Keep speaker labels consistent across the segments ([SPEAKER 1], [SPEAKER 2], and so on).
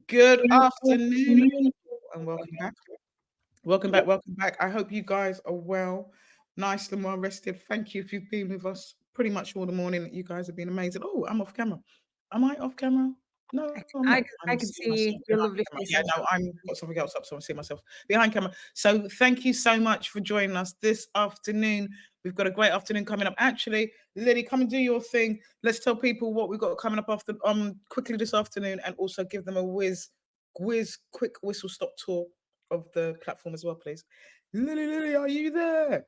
[SPEAKER 1] Good afternoon and welcome back. Welcome back. I hope you guys are well, nice and well rested. Thank you if you've been with us pretty much all the morning. You guys have been amazing. Oh, I'm off camera. Am I off camera? No, I'm not. I'm
[SPEAKER 2] I can
[SPEAKER 1] seeing
[SPEAKER 2] see
[SPEAKER 1] myself
[SPEAKER 2] your
[SPEAKER 1] behind
[SPEAKER 2] lovely
[SPEAKER 1] camera.
[SPEAKER 2] face
[SPEAKER 1] Yeah,
[SPEAKER 2] as
[SPEAKER 1] no,
[SPEAKER 2] well.
[SPEAKER 1] I'm got something else up, so I'm seeing myself behind camera. So thank you so much for joining us this afternoon. We've got a great afternoon coming up. Actually, Lily, come and do your thing. Let's tell people what we've got coming up after quickly this afternoon, and also give them a quick whistle stop tour of the platform as well, please. Lily, are you there?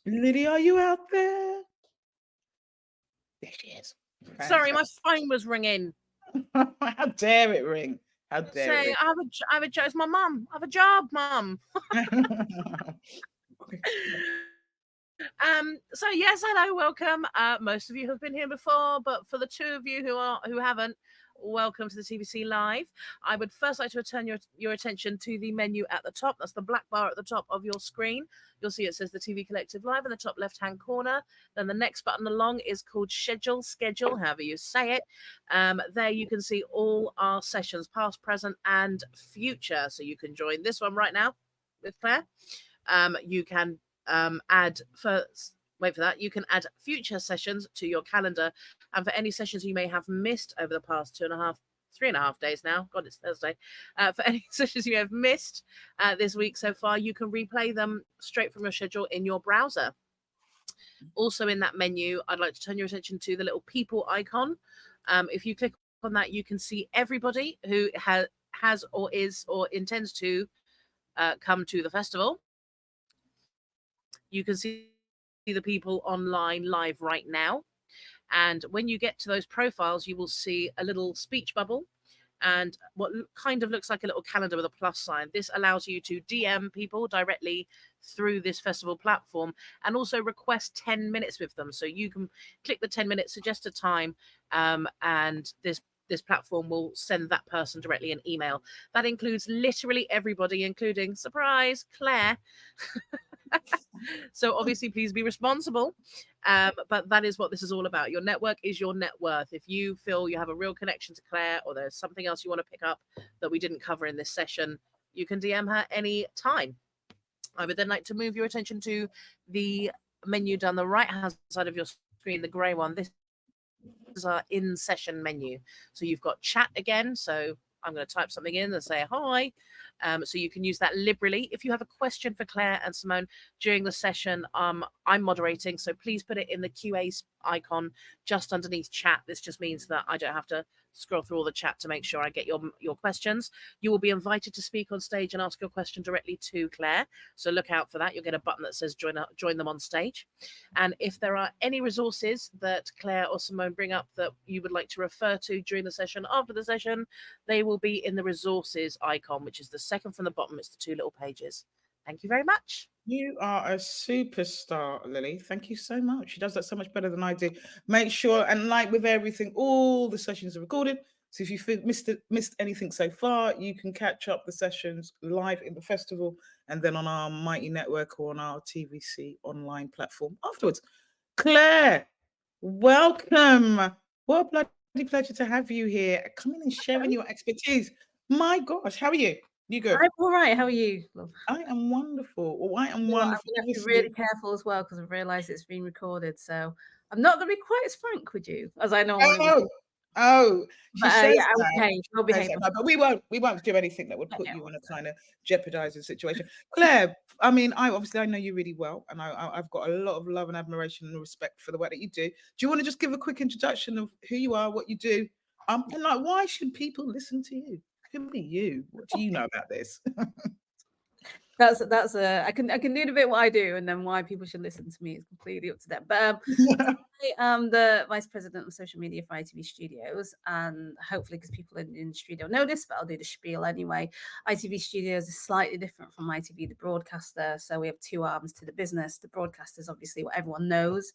[SPEAKER 1] Lily, are you out there? There she is.
[SPEAKER 3] Sorry, my
[SPEAKER 1] Fantastic.
[SPEAKER 3] phone was ringing.
[SPEAKER 1] How dare it ring? How dare
[SPEAKER 3] Saying
[SPEAKER 1] it
[SPEAKER 3] I have a job. It's my mum. I have a job, mum.
[SPEAKER 1] ring?
[SPEAKER 3] So yes, hello, welcome. Most of you have been here before, but for the two of you who haven't, welcome to the TVC Live. I would first like to return your attention to the menu at the top. That's the black bar at the top of your screen. You'll see it says the TV Collective Live in the top left-hand corner. Then the next button along is called Schedule, however you say it. There you can see all our sessions, past, present, and future. So you can join this one right now with Claire. You can add first. Wait for that. You can add future sessions to your calendar, and for any sessions you may have missed over the past 3.5 days now. God, it's Thursday. For any sessions you have missed this week so far, you can replay them straight from your schedule in your browser. Also, in that menu, I'd like to turn your attention to the little people icon. If you click on that, you can see everybody who has or is or intends to come to the festival. You can see the people online live right now. And when you get to those profiles, you will see a little speech bubble and what kind of looks like a little calendar with a plus sign. This allows you to DM people directly through this festival platform and also request 10 minutes with them. So you can click the 10 minutes, suggest a time, and this platform will send that person directly an email. That includes literally everybody, including, surprise, Claire. So obviously, please be responsible. But that is what this is all about. Your network is your net worth. If you feel you have a real connection to Claire or there's something else you want to pick up that we didn't cover in this session, you can DM her any time. I would then like to move your attention to the menu down the right hand side of your screen, the grey one. This is our in session menu. So you've got chat again. So I'm going to type something in and say hi. So you can use that liberally. If you have a question for Claire and Simone during the session, I'm moderating. So please put it in the QA icon just underneath chat. This just means that I don't have to scroll through all the chat to make sure I get your questions. You will be invited to speak on stage and ask your question directly to Claire. So look out for that. You'll get a button that says join them on stage. And if there are any resources that Claire or Simone bring up that you would like to refer to during the session, after the session, they will be in the resources icon, which is the second from the bottom. It's the two little pages. Thank you very much.
[SPEAKER 1] You are a superstar, Lily. Thank you so much. She does that so much better than I do. Make sure, and like with everything, all the sessions are recorded. So if you missed anything so far, you can catch up the sessions live in the festival and then on our Mighty Network or on our TVC online platform afterwards. Claire, welcome. What a bloody pleasure to have you here, coming and sharing your expertise. My gosh, how are you? You good?
[SPEAKER 2] I'm all right. How are you, love?
[SPEAKER 1] I am wonderful. Oh, I am
[SPEAKER 2] You know what, I'm
[SPEAKER 1] wonderful.
[SPEAKER 2] going to have to be
[SPEAKER 1] Obviously,
[SPEAKER 2] really careful as well because I've realised it's been recorded. So I'm not going to be quite as frank with you as I normally would.
[SPEAKER 1] oh, oh, she
[SPEAKER 2] But
[SPEAKER 1] says
[SPEAKER 2] yeah, I'll
[SPEAKER 1] that.
[SPEAKER 2] behave. I'll
[SPEAKER 1] Says
[SPEAKER 2] behave
[SPEAKER 1] that,
[SPEAKER 2] myself.
[SPEAKER 1] but we won't do anything that would
[SPEAKER 2] I
[SPEAKER 1] put
[SPEAKER 2] know.
[SPEAKER 1] you in a kind of jeopardizing situation. Claire, I mean, I know you really well, and I've got a lot of love and admiration and respect for the work that you do. Do you want to just give a quick introduction of who you are, what you do, and like why should people listen to you? Who are you? What do you know about this?
[SPEAKER 2] That's I can do a bit what I do, and then why people should listen to me is completely up to them. But I am the vice president of social media for ITV Studios, and hopefully, because people in the studio know this, but I'll do the spiel anyway. ITV Studios is slightly different from ITV, the broadcaster. So we have two arms to the business. The broadcaster is obviously what everyone knows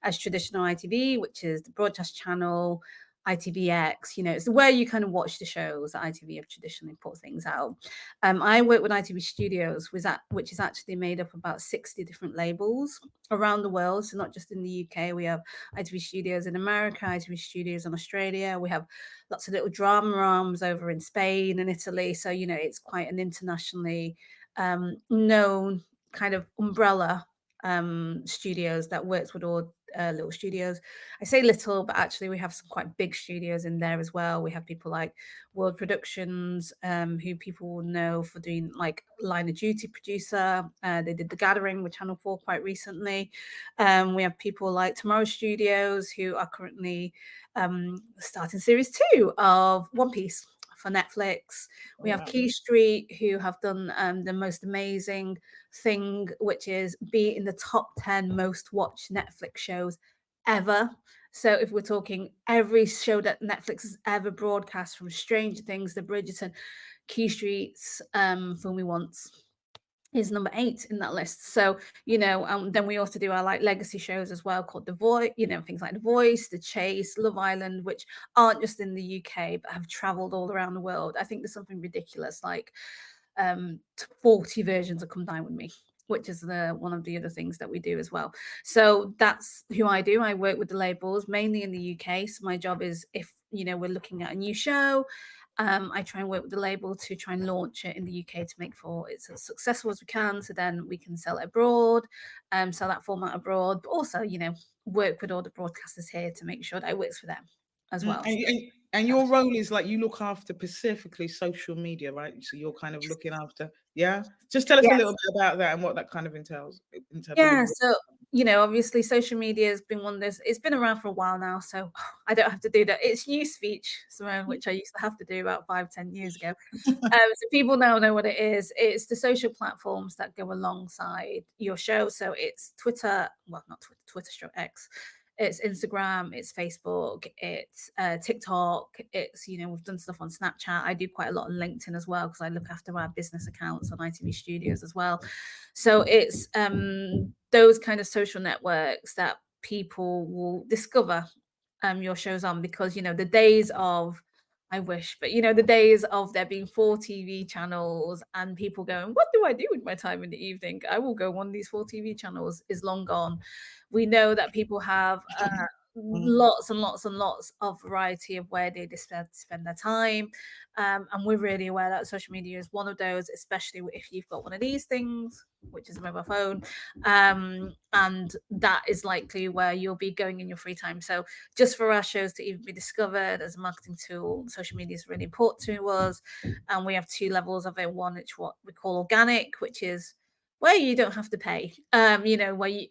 [SPEAKER 2] as traditional ITV, which is the broadcast channel. ITVX, it's where you kind of watch the shows that ITV have traditionally put things out. I work with ITV Studios, which is actually made up of about 60 different labels around the world. So not just in the UK, we have ITV Studios in America, ITV Studios in Australia. We have lots of little drama arms over in Spain and Italy. So, it's quite an internationally known kind of umbrella studios that works with all little studios. I say little, but actually we have some quite big studios in there as well. We have people like World Productions, who people will know for doing like Line of Duty producer. They did The Gathering with Channel 4 quite recently. We have people like Tomorrow Studios, who are currently starting series 2 of One Piece for Netflix. We have Key Street, who have done the most amazing thing, which is be in the top 10 most watched Netflix shows ever. So if we're talking every show that Netflix has ever broadcast, from Stranger Things to Bridgerton, Key Street's Fool Me Once is number 8 in that list. So, then we also do our like legacy shows as well, called The Voice, things like The Voice, The Chase, Love Island, which aren't just in the UK, but have traveled all around the world. I think there's something ridiculous, like 40 versions of Come Dine With Me, which is one of the other things that we do as well. So that's who I do. I work with the labels mainly in the UK. So my job is, if, we're looking at a new show, I try and work with the label to try and launch it in the UK to make sure it's as successful as we can, so then we can sell it abroad, sell that format abroad, but also, work with all the broadcasters here to make sure that it works for them as well.
[SPEAKER 1] And your role is like, you look after specifically social media, right? So you're kind of looking after, just tell us a little bit about that and what that kind of entails in terms of
[SPEAKER 2] so obviously social media has been one of those, it's been around for a while now, so I don't have to do that. It's news speech, which I used to have to do about 5-10 years ago. So people now know what it is. It's the social platforms that go alongside your show. So it's Twitter, well, not Twitter, X. It's Instagram, it's Facebook, it's TikTok, it's, we've done stuff on Snapchat. I do quite a lot on LinkedIn as well, because I look after our business accounts on ITV Studios as well. So it's those kind of social networks that people will discover your shows on, because, the days of, I wish, but the days of there being 4 TV channels and people going, what do I do with my time in the evening? I will go on these 4 TV channels, is long gone. We know that people have lots and lots and lots of variety of where they spend their time. And we're really aware that social media is one of those, especially if you've got one of these things, which is a mobile phone. And that is likely where you'll be going in your free time. So just for our shows to even be discovered as a marketing tool, social media is really important to us. And we have 2 levels of it. One, it's what we call organic, which is where you don't have to pay, where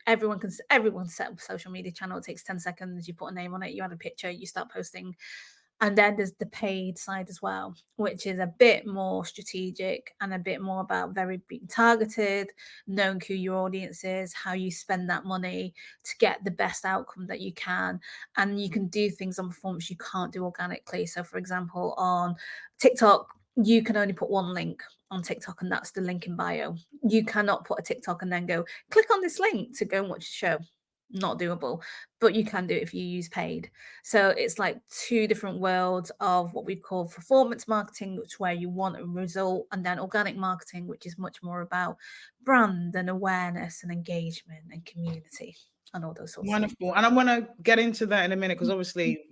[SPEAKER 2] everyone can set up a social media channel. It takes 10 seconds. You put a name on it, you add a picture, you start posting. And then there's the paid side as well, which is a bit more strategic and a bit more about being targeted, knowing who your audience is, how you spend that money to get the best outcome that you can. And you can do things on performance you can't do organically. So for example, on TikTok, you can only put one link on TikTok, and that's the link in bio. You cannot put a TikTok and then go, click on this link to go and watch the show. Not doable, but you can do it if you use paid. So it's like 2 different worlds of what we call performance marketing, which is where you want a result, and then organic marketing, which is much more about brand and awareness and engagement and community and all those sorts of things.
[SPEAKER 1] Wonderful. And I want to get into that in a minute, because obviously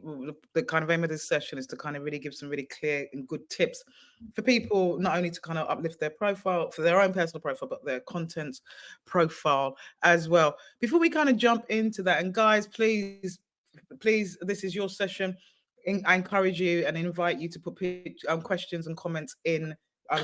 [SPEAKER 1] the kind of aim of this session is to kind of really give some really clear and good tips for people, not only to kind of uplift their profile, for their own personal profile, but their content profile as well. Before we kind of jump into that, and guys, please, this is your session. I encourage you and invite you to put questions and comments in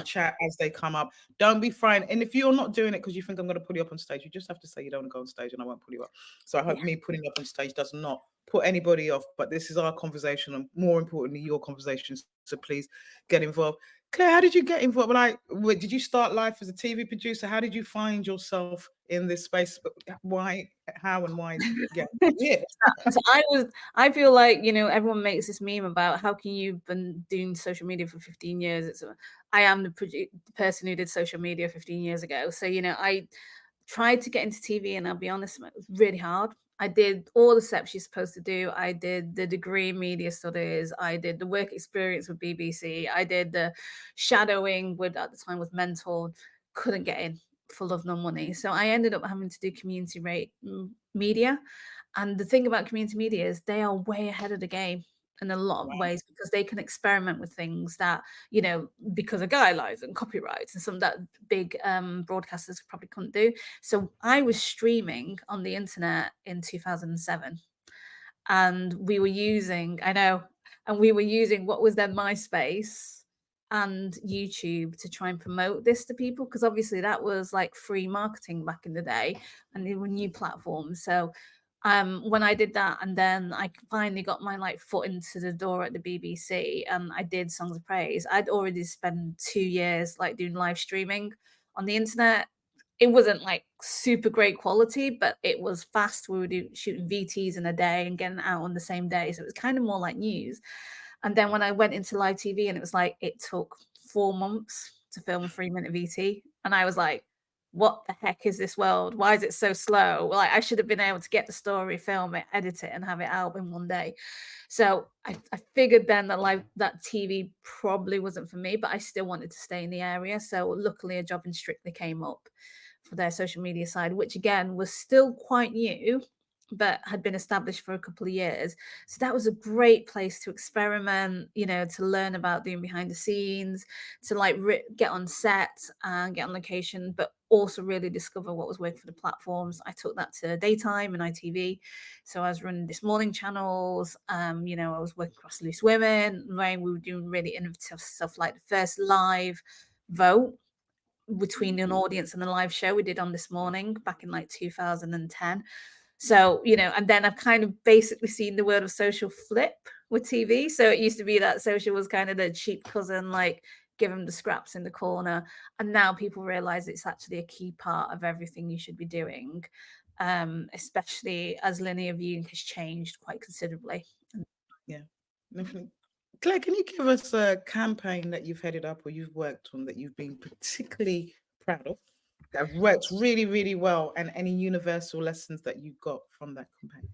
[SPEAKER 1] chat as they come up. Don't be frightened. And if you're not doing it because you think I'm going to pull you up on stage, you just have to say you don't want to go on stage, and I won't pull you up. So I hope me putting you up on stage does not put anybody off, but this is our conversation, and more importantly, your conversations. So please get involved. Claire, how did you get involved? Did you start life as a TV producer? How did you find yourself in this space? Why, how, and why? Yeah.
[SPEAKER 2] So I feel like, everyone makes this meme about how can you been doing social media for 15 years. I am the person who did social media 15 years ago. So, I tried to get into TV, and I'll be honest, it was really hard. I did all the steps you're supposed to do. I did the degree in media studies. I did the work experience with BBC. I did the shadowing with, at the time, with Mentor. Couldn't get in for love nor money. So I ended up having to do community media. And the thing about community media is they are way ahead of the game in a lot of
[SPEAKER 1] Wow.
[SPEAKER 2] ways, because they can experiment with things that, you know, because of guidelines and copyrights and some that big broadcasters probably couldn't do. So I was streaming on the internet in 2007, and we were using, I know, and we were using what was then MySpace and YouTube to try and promote this to people, because obviously that was like free marketing back in the day, and they were new platforms. So when I did that, and then I finally got my like foot into the door at the BBC, and I did Songs of Praise. I'd already spent 2 years like doing live streaming on the internet. It wasn't like super great quality, but it was fast. We were shooting VTs in a day and getting out on the same day. So it was kind of more like news. And then when I went into live TV, and it was like it took 4 months to film a 3-minute VT. And I was like, what the heck is this world? Why is it so slow? Like, I should have been able to get the story, film it, edit it, and have it out in one day. So I figured then that that TV probably wasn't for me, but I still wanted to stay in the area. So luckily a job in Strictly came up for their social media side, which again was still quite new, but had been established for a couple of years. So that was a great place to experiment, you know, to learn about doing behind the scenes, to like get on set and get on location, but also really discover what was working for the platforms. I took that to daytime and ITV. So I was running This Morning channels. You know, I was working across Loose Women, where we were doing really innovative stuff like the first live vote between an audience and a live show we did on This Morning back in like 2010. So, you know, and then I've kind of basically seen the world of social flip with TV. So it used to be that social was kind of the cheap cousin, like give them the scraps in the corner. And now people realize it's actually a key part of everything you should be doing, especially as linear viewing has changed quite considerably.
[SPEAKER 1] Yeah, definitely. Claire, can you give us a campaign that you've headed up or you've worked on that you've been particularly proud of, that have worked really, really well, and any universal lessons that you got from that campaign?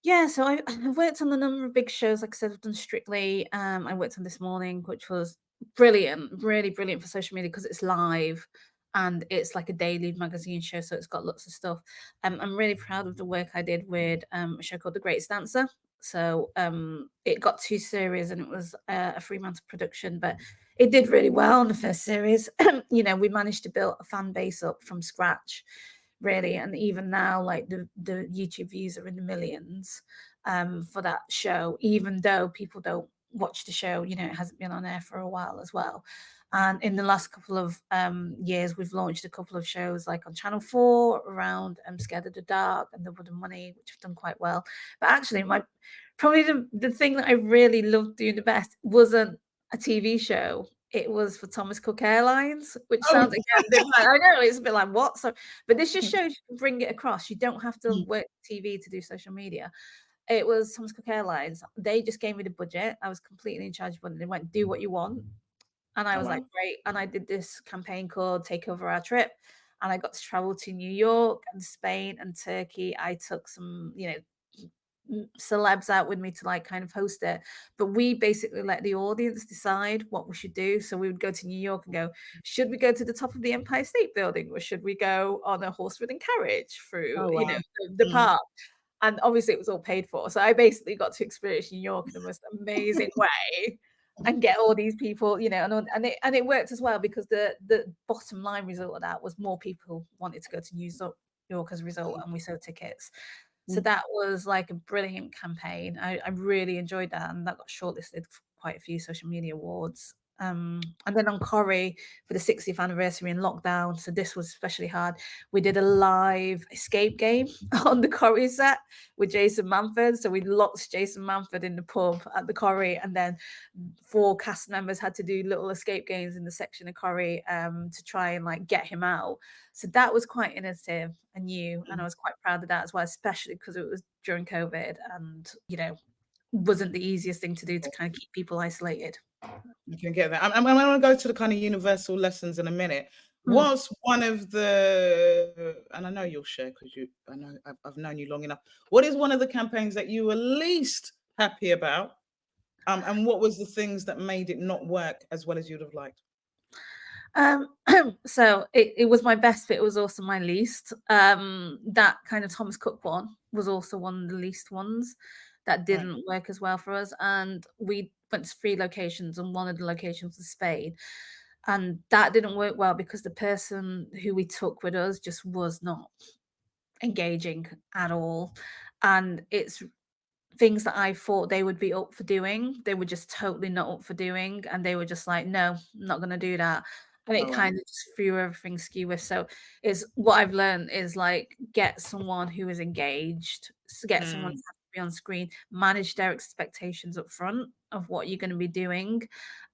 [SPEAKER 2] Yeah, so I've worked on a number of big shows. Like I said, I've done Strictly. I worked on This Morning, which was brilliant, really brilliant for social media because it's live and it's like a daily magazine show, so it's got lots of stuff. I'm really proud of the work I did with a show called The Greatest Dancer. So it got 2 series, and it was a Fremantle production, but it did really well in the first series. You know, we managed to build a fan base up from scratch, really, and even now like the YouTube views are in the millions for that show, even though people don't watch the show. You know, it hasn't been on air for a while as well. And in the last couple of years, we've launched a couple of shows like on Channel 4 around Scared of the Dark and The Wood and Money, which have done quite well. But actually, probably the thing that I really loved doing the best wasn't a TV show. It was for Thomas Cook Airlines, which
[SPEAKER 1] Oh,
[SPEAKER 2] sounds, again, a bit like, I know it's a bit like, what? So, but this just shows you can bring it across. You don't have to work TV to do social media. It was Thomas Cook Airlines. They just gave me the budget. I was completely in charge of it. They went, do what you want. And I
[SPEAKER 1] oh,
[SPEAKER 2] was like,
[SPEAKER 1] wow.
[SPEAKER 2] great. And I did this campaign called Take Over Our Trip. And I got to travel to New York and Spain and Turkey. I took some, you know, celebs out with me to like kind of host it, but we basically let the audience decide what we should do. So we would go to New York and go, should we go to the top of the Empire State Building, or should we go on a horse-ridden carriage through,
[SPEAKER 1] Oh,
[SPEAKER 2] you know,
[SPEAKER 1] wow.
[SPEAKER 2] the park? And obviously it was all paid for, so I basically got to experience New York in the most amazing way and get all these people, you know, and it worked as well, because the bottom line result of that was more people wanted to go to New York as a result, and we sold tickets. So that was like a brilliant campaign. I really enjoyed that, and that got shortlisted for quite a few social media awards. And then on Corrie for the 60th anniversary in lockdown, so this was especially hard. We did a live escape game on the Corrie set with Jason Manford. So we locked Jason Manford in the pub at the Corrie, and then 4 cast members had to do little escape games in the section of Corrie to try and like get him out. So that was quite innovative and new, and I was quite proud of that as well, especially because it was during COVID, and you know, wasn't the easiest thing to do to kind of keep people isolated.
[SPEAKER 1] You can get that. I'm going to go to the kind of universal lessons in a minute, What's one of the, and I know you'll share because I know I've known you long enough. What is one of the campaigns that you were least happy about? And what was the things that made it not work as well as you'd have liked?
[SPEAKER 2] Um, so it was my best, but it was also my least. That kind of Thomas Cook one was also one of the least ones that
[SPEAKER 1] Right.
[SPEAKER 2] didn't work as well for us. And we went to 3 locations, and one of the locations was Spain. And that didn't work well because the person who we took with us just was not engaging at all. And it's things that I thought they would be up for doing, they were just totally not up for doing, and they were just like, "No, I'm not gonna do that." And
[SPEAKER 1] Oh
[SPEAKER 2] it
[SPEAKER 1] wow.
[SPEAKER 2] kind of just threw everything skew with. So is what I've learned is like get someone who is engaged, get someone to
[SPEAKER 1] Mm.
[SPEAKER 2] have to be on screen, manage their expectations up front of what you're going to be doing.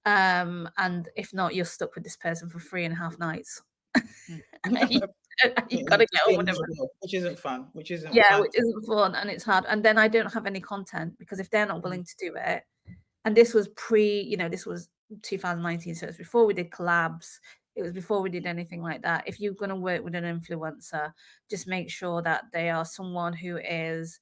[SPEAKER 2] And if not, you're stuck with this person for 3.5 nights. And you, and you've got to
[SPEAKER 1] Just
[SPEAKER 2] get on
[SPEAKER 1] being
[SPEAKER 2] with it.
[SPEAKER 1] miserable, which isn't fun. Which isn't
[SPEAKER 2] Yeah,
[SPEAKER 1] fun.
[SPEAKER 2] which isn't fun and it's hard. And then I don't have any content because if they're not
[SPEAKER 1] Mm.
[SPEAKER 2] willing to do it, and this was this was 2019, so it's before we did collabs. It was before we did anything like that. If you're going to work with an influencer, just make sure that they are someone who is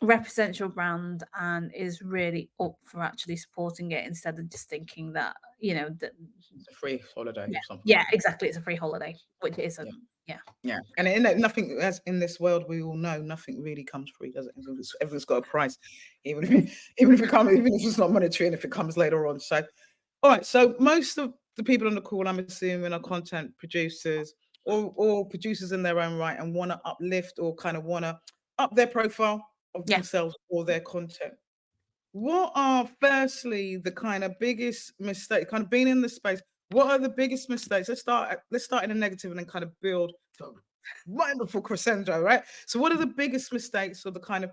[SPEAKER 2] represents your brand and is really up for actually supporting it instead of just thinking that, that
[SPEAKER 1] It's a free holiday
[SPEAKER 2] yeah,
[SPEAKER 1] or something
[SPEAKER 2] yeah,
[SPEAKER 1] like that.
[SPEAKER 2] exactly. It's a free holiday, which isn't.
[SPEAKER 1] Yeah.
[SPEAKER 2] Yeah.
[SPEAKER 1] Yeah, and nothing, as in this world we all know, nothing really comes free, does it? Everything's got a price, even if even if it's not monetary, and if it comes later on. So, all right. So most of the people on the call, I'm assuming, are content producers or producers in their own right, and want to uplift or kind of want to up their profile of
[SPEAKER 2] Yeah.
[SPEAKER 1] themselves or their content. What are firstly the kind of biggest mistakes, kind of being in the space? What are the biggest mistakes? Let's start in a negative and then kind of build to a wonderful crescendo, right? So what are the biggest mistakes or the kind of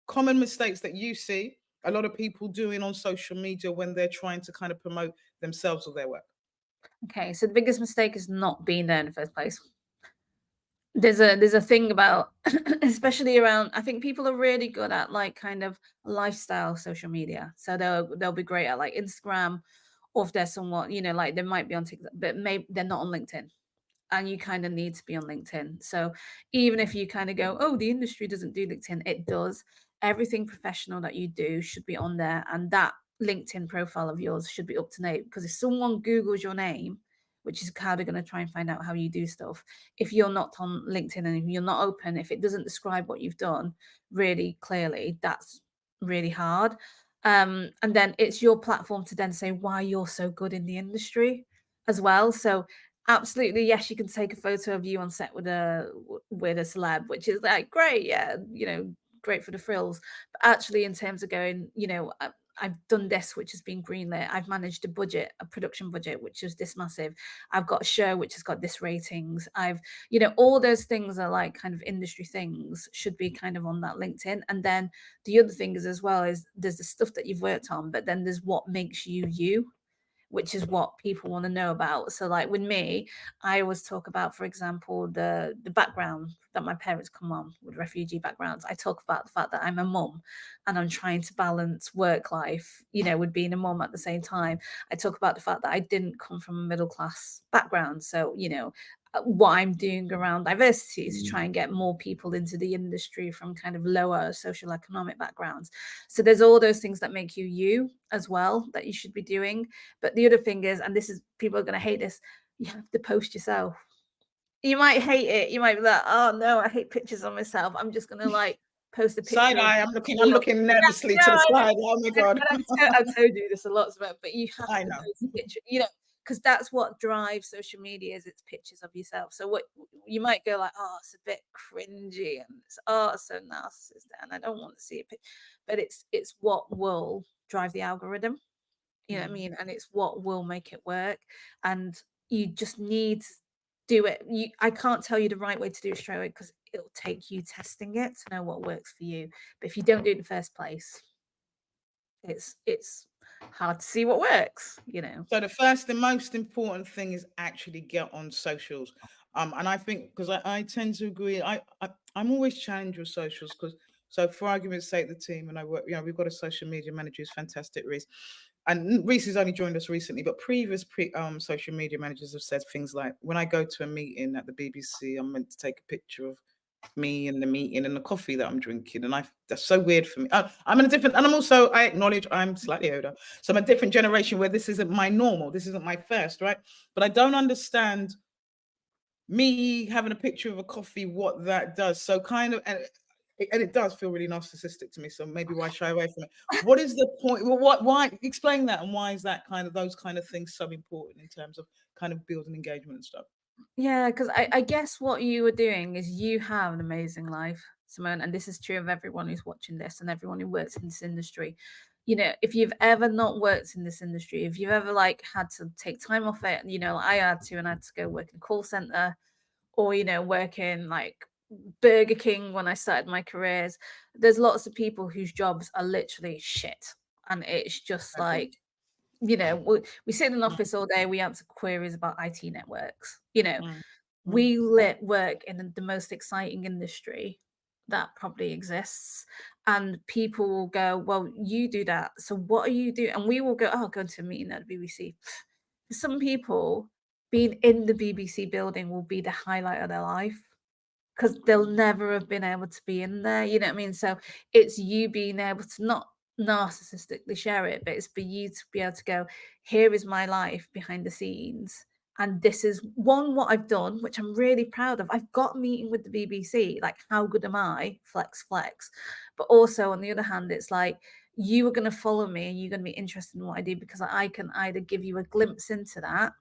[SPEAKER 1] common mistakes that you see a lot of people doing on social media when they're trying to kind of promote themselves or their work?
[SPEAKER 2] Okay. So the biggest mistake is not being there in the first place. There's a thing about especially around I think people are really good at like kind of lifestyle social media. So they'll be great at like Instagram, or if they're somewhat, like they might be on TikTok, but maybe they're not on LinkedIn. And you kind of need to be on LinkedIn. So even if you kind of go, oh, the industry doesn't do LinkedIn, it does. Everything professional that you do should be on there. And that LinkedIn profile of yours should be up to date because if someone Googles your name, which is how they're going to try and find out how you do stuff, if you're not on LinkedIn and if you're not open, if it doesn't describe what you've done really clearly, that's really hard. And then it's your platform to then say why you're so good in the industry as well. So absolutely, yes, you can take a photo of you on set with a celeb, which is like great, yeah, great for the frills. But actually, in terms of going, I've done this, which has been greenlit. I've managed a production budget, which is this massive. I've got a show which has got this ratings. All those things are like kind of industry things should be kind of on that LinkedIn. And then the other thing is as well is there's the stuff that you've worked on, but then there's what makes you you, which is what people want to know about. So like with me, I always talk about, for example, the background that my parents come on with refugee backgrounds. I talk about the fact that I'm a mum and I'm trying to balance work life, with being a mum at the same time. I talk about the fact that I didn't come from a middle class background. So, what I'm doing around diversity is to try and get more people into the industry from kind of lower social economic backgrounds. So there's all those things that make you you as well that you should be doing. But the other thing is, and this is people are going to hate this, you have to post yourself. You might hate it. You might be like, oh no, I hate pictures of myself. I'm just gonna like post a
[SPEAKER 1] Side
[SPEAKER 2] picture of
[SPEAKER 1] eye. I'm
[SPEAKER 2] me.
[SPEAKER 1] looking nervously to
[SPEAKER 2] No,
[SPEAKER 1] the side. Oh my god.
[SPEAKER 2] I've told you this a lot, but you have
[SPEAKER 1] I
[SPEAKER 2] to
[SPEAKER 1] know.
[SPEAKER 2] post a picture, because that's what drives social media is it's pictures of yourself. So what you might go like, oh, it's a bit cringy and it's so narcissistic and I don't want to see it, but it's what will drive the algorithm. You know what I mean? And it's what will make it work. And you just need to do it. I can't tell you the right way to do it straight away because it'll take you testing it to know what works for you. But if you don't do it in the first place, it's hard to see what works.
[SPEAKER 1] So the first and most important thing is actually get on socials. And I think because I tend to agree, I'm always challenged with socials because so for argument's sake, the team and I work, we've got a social media manager who's fantastic, Reese. and Reese has only joined us recently, but previous social media managers have said things like, when I go to a meeting at the BBC, I'm meant to take a picture of me and the meeting and the coffee that I'm drinking. And that's so weird for me. I'm in a different, and I acknowledge I'm slightly older. So I'm a different generation where this isn't my normal. This isn't my first, right? But I don't understand me having a picture of a coffee, what that does. So kind of, and it does feel really narcissistic to me. So maybe why shy away from it? What is the point? Well, why explain that, and why is that those kind of things so important in terms of kind of building engagement and stuff?
[SPEAKER 2] Yeah, because I guess what you were doing is you have an amazing life, Simone, and this is true of everyone who's watching this and everyone who works in this industry. You know, if you've ever not worked in this industry, if you've ever like had to take time off it, you know, I had to, and I had to go work in a call center, or you know, work in like Burger King when I started my careers. There's lots of people whose jobs are literally shit, and it's just
[SPEAKER 1] Okay.
[SPEAKER 2] like, you know, we sit in an office all day, we answer queries about IT networks. You know, we work in the most exciting industry that probably exists, and people will go, well, you do that, so what are you doing? And we will go, oh, go to a meeting at the BBC. For some people, being in the BBC building will be the highlight of their life, because they'll never have been able to be in there, you know what I mean? So it's you being able to not narcissistically share it, but it's for you to be able to go, here is my life behind the scenes. And this is what I've done, which I'm really proud of. I've got a meeting with the BBC. Like, how good am I? Flex, flex. But also, on the other hand, it's like you are going to follow me and you're going to be interested in what I do, because I can either give you a glimpse into that,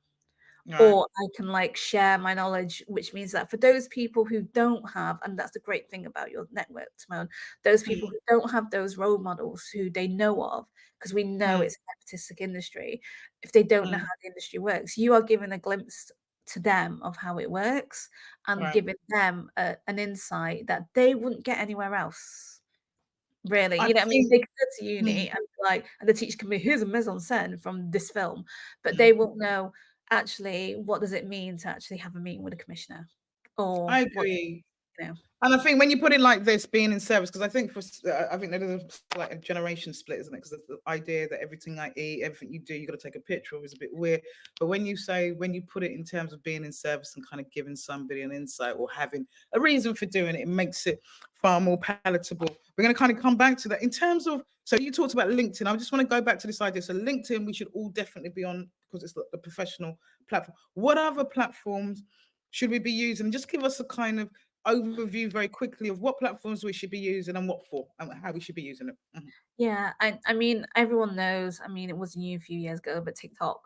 [SPEAKER 1] Right.
[SPEAKER 2] or I can like share my knowledge, which means that for those people who don't have, and that's the great thing about your network, Timon, those people who don't have those role models who they know of, because we know it's a nepotistic industry, if they don't know how the industry works, you are giving a glimpse to them of how it works, and
[SPEAKER 1] Right.
[SPEAKER 2] giving them an insight that they wouldn't get anywhere else. Really,
[SPEAKER 1] I
[SPEAKER 2] you know what I mean?
[SPEAKER 1] think
[SPEAKER 2] They can go to uni and like, and the teacher can be, here's a mise en scène from this film, but they won't know actually what does it mean to actually have a meeting with a commissioner, or
[SPEAKER 1] I
[SPEAKER 2] what,
[SPEAKER 1] agree.
[SPEAKER 2] you know.
[SPEAKER 1] And I think when you put it like this, being in service, because I think I think there is like a generation split, isn't it? Because the idea that everything I eat, everything you do, you got to take a picture of is a bit weird. But when you put it in terms of being in service and kind of giving somebody an insight or having a reason for doing it, it makes it far more palatable. We're going to kind of come back to that in terms of. So you talked about LinkedIn. I just want to go back to this idea. So LinkedIn, we should all definitely be on, because it's the professional platform. What other platforms should we be using? Just give us a kind of overview very quickly of what platforms we should be using and what for, and how we should be using it.
[SPEAKER 2] Yeah, I mean, everyone knows, I mean, it was new a few years ago, but TikTok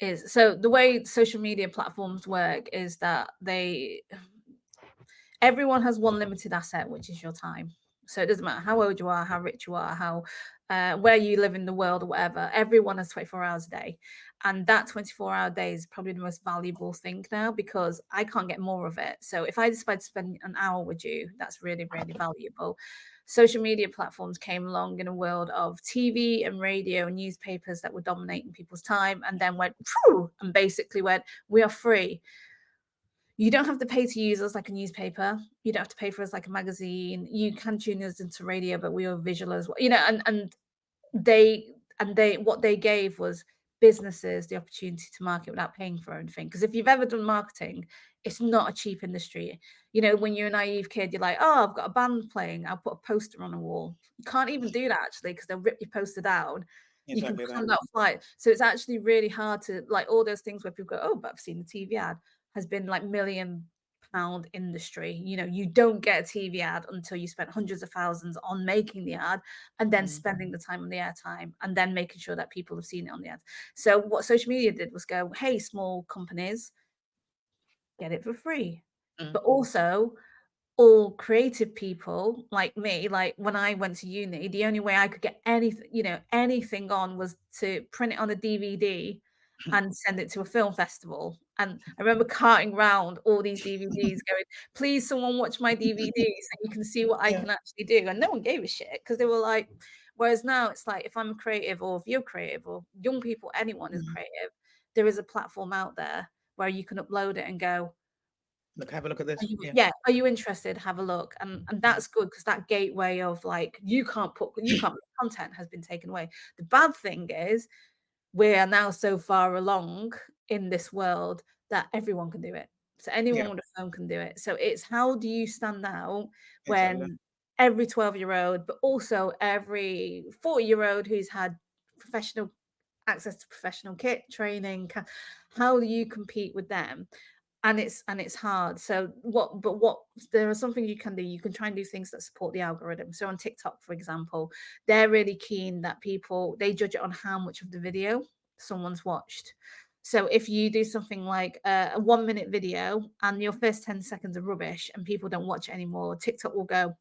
[SPEAKER 2] is, so the way social media platforms work is that everyone has one limited asset, which is your time. So it doesn't matter how old you are, how rich you are, how where you live in the world or whatever. Everyone has 24 hours a day, and that 24-hour day is probably the most valuable thing now, because I can't get more of it. So if I decide to spend an hour with you, that's really, really valuable. Social media platforms came along in a world of TV and radio and newspapers that were dominating people's time, and then went and basically went, we are free. You don't have to pay to use us like a newspaper. You don't have to pay for us like a magazine. You can tune us into radio, but we are visual as well. You know, and they what they gave was businesses the opportunity to market without paying for anything. Because if you've ever done marketing, it's not a cheap industry. You know, when you're a naive kid, you're like, oh, I've got a band playing, I'll put a poster on a wall. You can't even do that actually, because they'll rip your poster down. You can
[SPEAKER 1] Exactly that.
[SPEAKER 2] plan out flight. So it's actually really hard to, like, all those things where people go, oh, but I've seen the TV ad, has been like £1 million industry. You know, you don't get a TV ad until you spent hundreds of thousands on making the ad, and then spending the time on the airtime, and then making sure that people have seen it on the ad. So what social media did was go, hey, small companies, get it for free. But also, all creative people like me, like when I went to uni, the only way I could get anything, you know, anything on was to print it on a DVD and send it to a film festival. And I remember carting around all these DVDs going, please someone watch my DVD so you can see what I
[SPEAKER 1] Yeah.
[SPEAKER 2] can actually do. And no one gave a shit, because they were like, whereas now it's like, if I'm a creative, or if you're creative, or young people, anyone is creative, there is a platform out there where you can upload it and go,
[SPEAKER 1] Look, have a look at this. Yeah.
[SPEAKER 2] Yeah, are you interested? Have a look. And that's good because that gateway of like you can't content has been taken away. The bad thing is we are now so far along in this world that everyone can do it. So
[SPEAKER 1] Yeah.
[SPEAKER 2] anyone with a phone can do it. So it's how do you stand out
[SPEAKER 1] Exactly.
[SPEAKER 2] when every 12-year-old, but also every 40-year-old who's had professional access to professional kit training, how do you compete with them? And it's hard. So what there are something you can do. You can try and do things that support the algorithm. So on TikTok, for example, they're really keen that they judge it on how much of the video someone's watched. So if you do something like a 1 minute video and your first 10 seconds are rubbish and people don't watch it anymore, TikTok will go,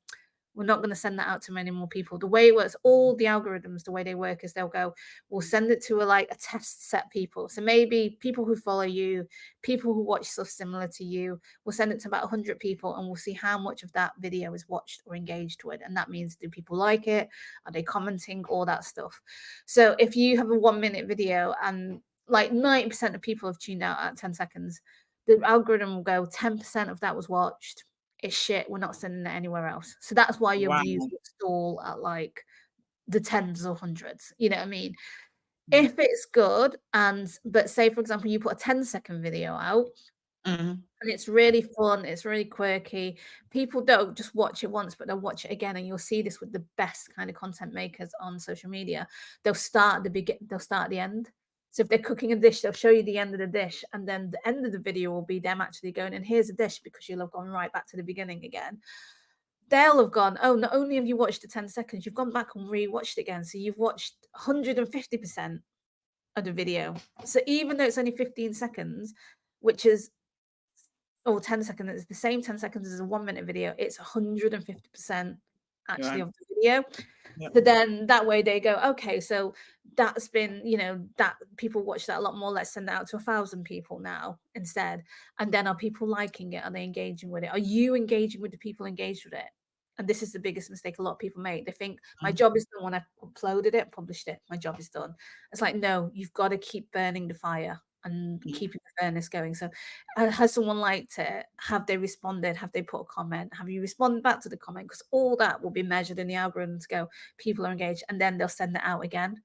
[SPEAKER 2] we're not going to send that out to many more people. The way it works, all the algorithms, the way they work is they'll go, we'll send it to a test set people. So maybe people who follow you, people who watch stuff similar to you, we'll send it to about 100 people and we'll see how much of that video is watched or engaged with. And that means, do people like it? Are they commenting? All that stuff. So if you have a 1 minute video and like 90% of people have tuned out at 10 seconds, the algorithm will go, 10% of that was watched. It's shit. We're not sending it anywhere else. So that's why your
[SPEAKER 1] Wow.
[SPEAKER 2] views will stall at like the tens or hundreds. You know what I mean?
[SPEAKER 1] Yeah.
[SPEAKER 2] If it's good, but say for example, you put a 10-second video out
[SPEAKER 1] Mhm.
[SPEAKER 2] and it's really fun, it's really quirky. People don't just watch it once, but they'll watch it again. And you'll see this with the best kind of content makers on social media. They'll start at they'll start at the end. So if they're cooking a dish, they'll show you the end of the dish, and then the end of the video will be them actually going, and here's a dish, because you'll have gone right back to the beginning again. They'll have gone, oh, not only have you watched the 10 seconds, you've gone back and re-watched it again. So you've watched 150% of the video. So even though it's only 15 seconds, which is, or 10 seconds, it's the same 10 seconds as a 1 minute video, it's 150% actually
[SPEAKER 1] Right.
[SPEAKER 2] of the video.
[SPEAKER 1] Yeah.
[SPEAKER 2] So then that way they go, okay, so that's been, that people watch that a lot more. Let's send that out to 1,000 people now instead. And then are people liking it? Are they engaging with it? Are you engaging with the people engaged with it? And this is the biggest mistake a lot of people make. They think my
[SPEAKER 1] Mhm.
[SPEAKER 2] job is done when I've uploaded it, published it. My job is done. It's like, no, you've got to keep burning the fire and
[SPEAKER 1] Mhm.
[SPEAKER 2] keeping the furnace going. So has someone liked it? Have they responded? Have they put a comment? Have you responded back to the comment? Because all that will be measured in the algorithm to go, people are engaged, and then they'll send it out again.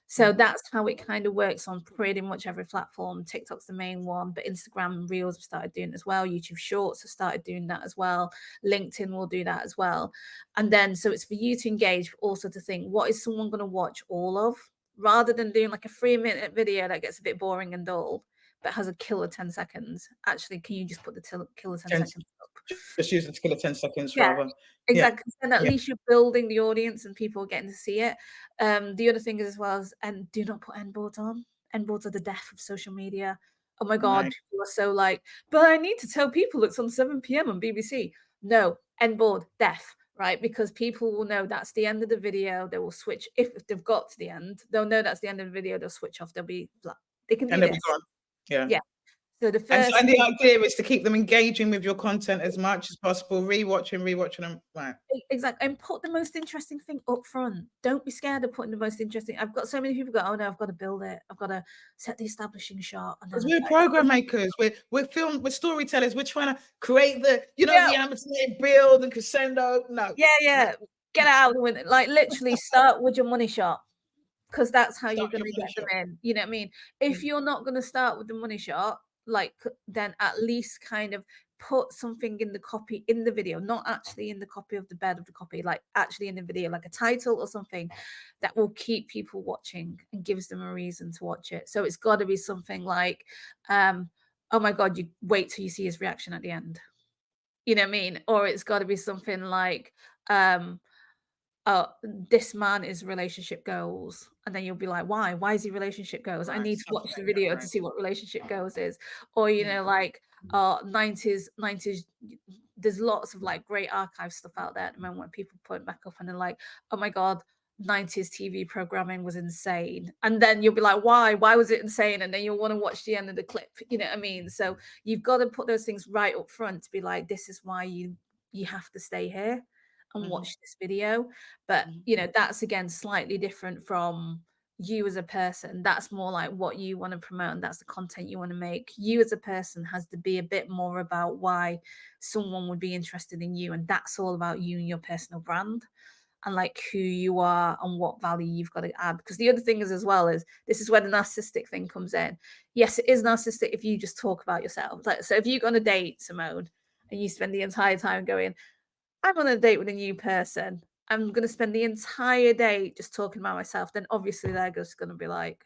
[SPEAKER 2] So that's how it kind of works on pretty much every platform. TikTok's the main one, but Instagram and Reels have started doing it as well. YouTube Shorts have started doing that as well. LinkedIn will do that as well. And then, so it's for you to engage, but also to think, what is someone going to watch all of? Rather than doing like a 3-minute video that gets a bit boring and dull, but has a killer 10 seconds. Actually, can you just put the killer 10 seconds up?
[SPEAKER 1] Just use it to kill it 10 seconds
[SPEAKER 2] Yeah,
[SPEAKER 1] rather. Yeah.
[SPEAKER 2] exactly. And at
[SPEAKER 1] Yeah.
[SPEAKER 2] least you're building the audience and people are getting to see it. The other thing is as well is, and do not put end boards on. End boards are the death of social media. Oh my God,
[SPEAKER 1] Right.
[SPEAKER 2] people are so like, but I need to tell people it's on 7 p.m. on BBC. No, end board, death, right? Because people will know that's the end of the video. They will switch. If they've got to the end, they'll know that's the end of the video. They'll switch off. They'll be like, they can do
[SPEAKER 1] And they'll be
[SPEAKER 2] this.
[SPEAKER 1] gone. Yeah.
[SPEAKER 2] Yeah. So the
[SPEAKER 1] And
[SPEAKER 2] first
[SPEAKER 1] the idea is to keep them engaging with your content as much as possible, rewatching them. Right.
[SPEAKER 2] Exactly, and put the most interesting thing up front. Don't be scared of putting the most interesting. I've got so many people go, oh no, I've got to build it. I've got to set the establishing shot, and then
[SPEAKER 1] Because
[SPEAKER 2] it's
[SPEAKER 1] we're
[SPEAKER 2] like,
[SPEAKER 1] program makers, we're storytellers, we're trying to create
[SPEAKER 2] yeah,
[SPEAKER 1] the atmosphere, build and crescendo. No.
[SPEAKER 2] yeah, get out of the window. Like literally, start with your money shot, because that's how you're
[SPEAKER 1] Start
[SPEAKER 2] going
[SPEAKER 1] your
[SPEAKER 2] to
[SPEAKER 1] money
[SPEAKER 2] get them
[SPEAKER 1] shot.
[SPEAKER 2] in. You know what I mean? If you're not going to start with the money shot, then at least kind of put something in the copy in the video, not actually in the copy of the bed of the copy, like actually in the video, like a title or something that will keep people watching and gives them a reason to watch it. So it's got to be something like, oh my God, you wait till you see his reaction at the end. You know what I mean? Or it's got to be something like, oh, this man is relationship goals. And then you'll be like, why is he relationship goals? I
[SPEAKER 1] Right.
[SPEAKER 2] need to
[SPEAKER 1] Something
[SPEAKER 2] watch the
[SPEAKER 1] like that.
[SPEAKER 2] video to
[SPEAKER 1] Right.
[SPEAKER 2] see what relationship goals is. Or,
[SPEAKER 1] Yeah.
[SPEAKER 2] like 90s, there's lots of like great archive stuff out there at the moment when people put it back up and they're like, oh my God, 90s TV programming was insane. And then you'll be like, why was it insane? And then you'll want to watch the end of the clip. You know what I mean? So you've got to put those things right up front to be like, this is why you have to stay here and
[SPEAKER 1] Mhm.
[SPEAKER 2] watch this video. But
[SPEAKER 1] Mhm.
[SPEAKER 2] that's again slightly different from you as a person. That's more like what you want to promote, and that's the content you want to make. You as a person has to be a bit more about why someone would be interested in you, and that's all about you and your personal brand, and like who you are and what value you've got to add. Because the other thing is, as well, is this is where the narcissistic thing comes in. Yes, it is narcissistic if you just talk about yourself. Like, so if you go on a date, Simone, and you spend the entire time going, I'm on a date with a new person, I'm going to spend the entire day just talking about myself, then obviously they're just going to be like,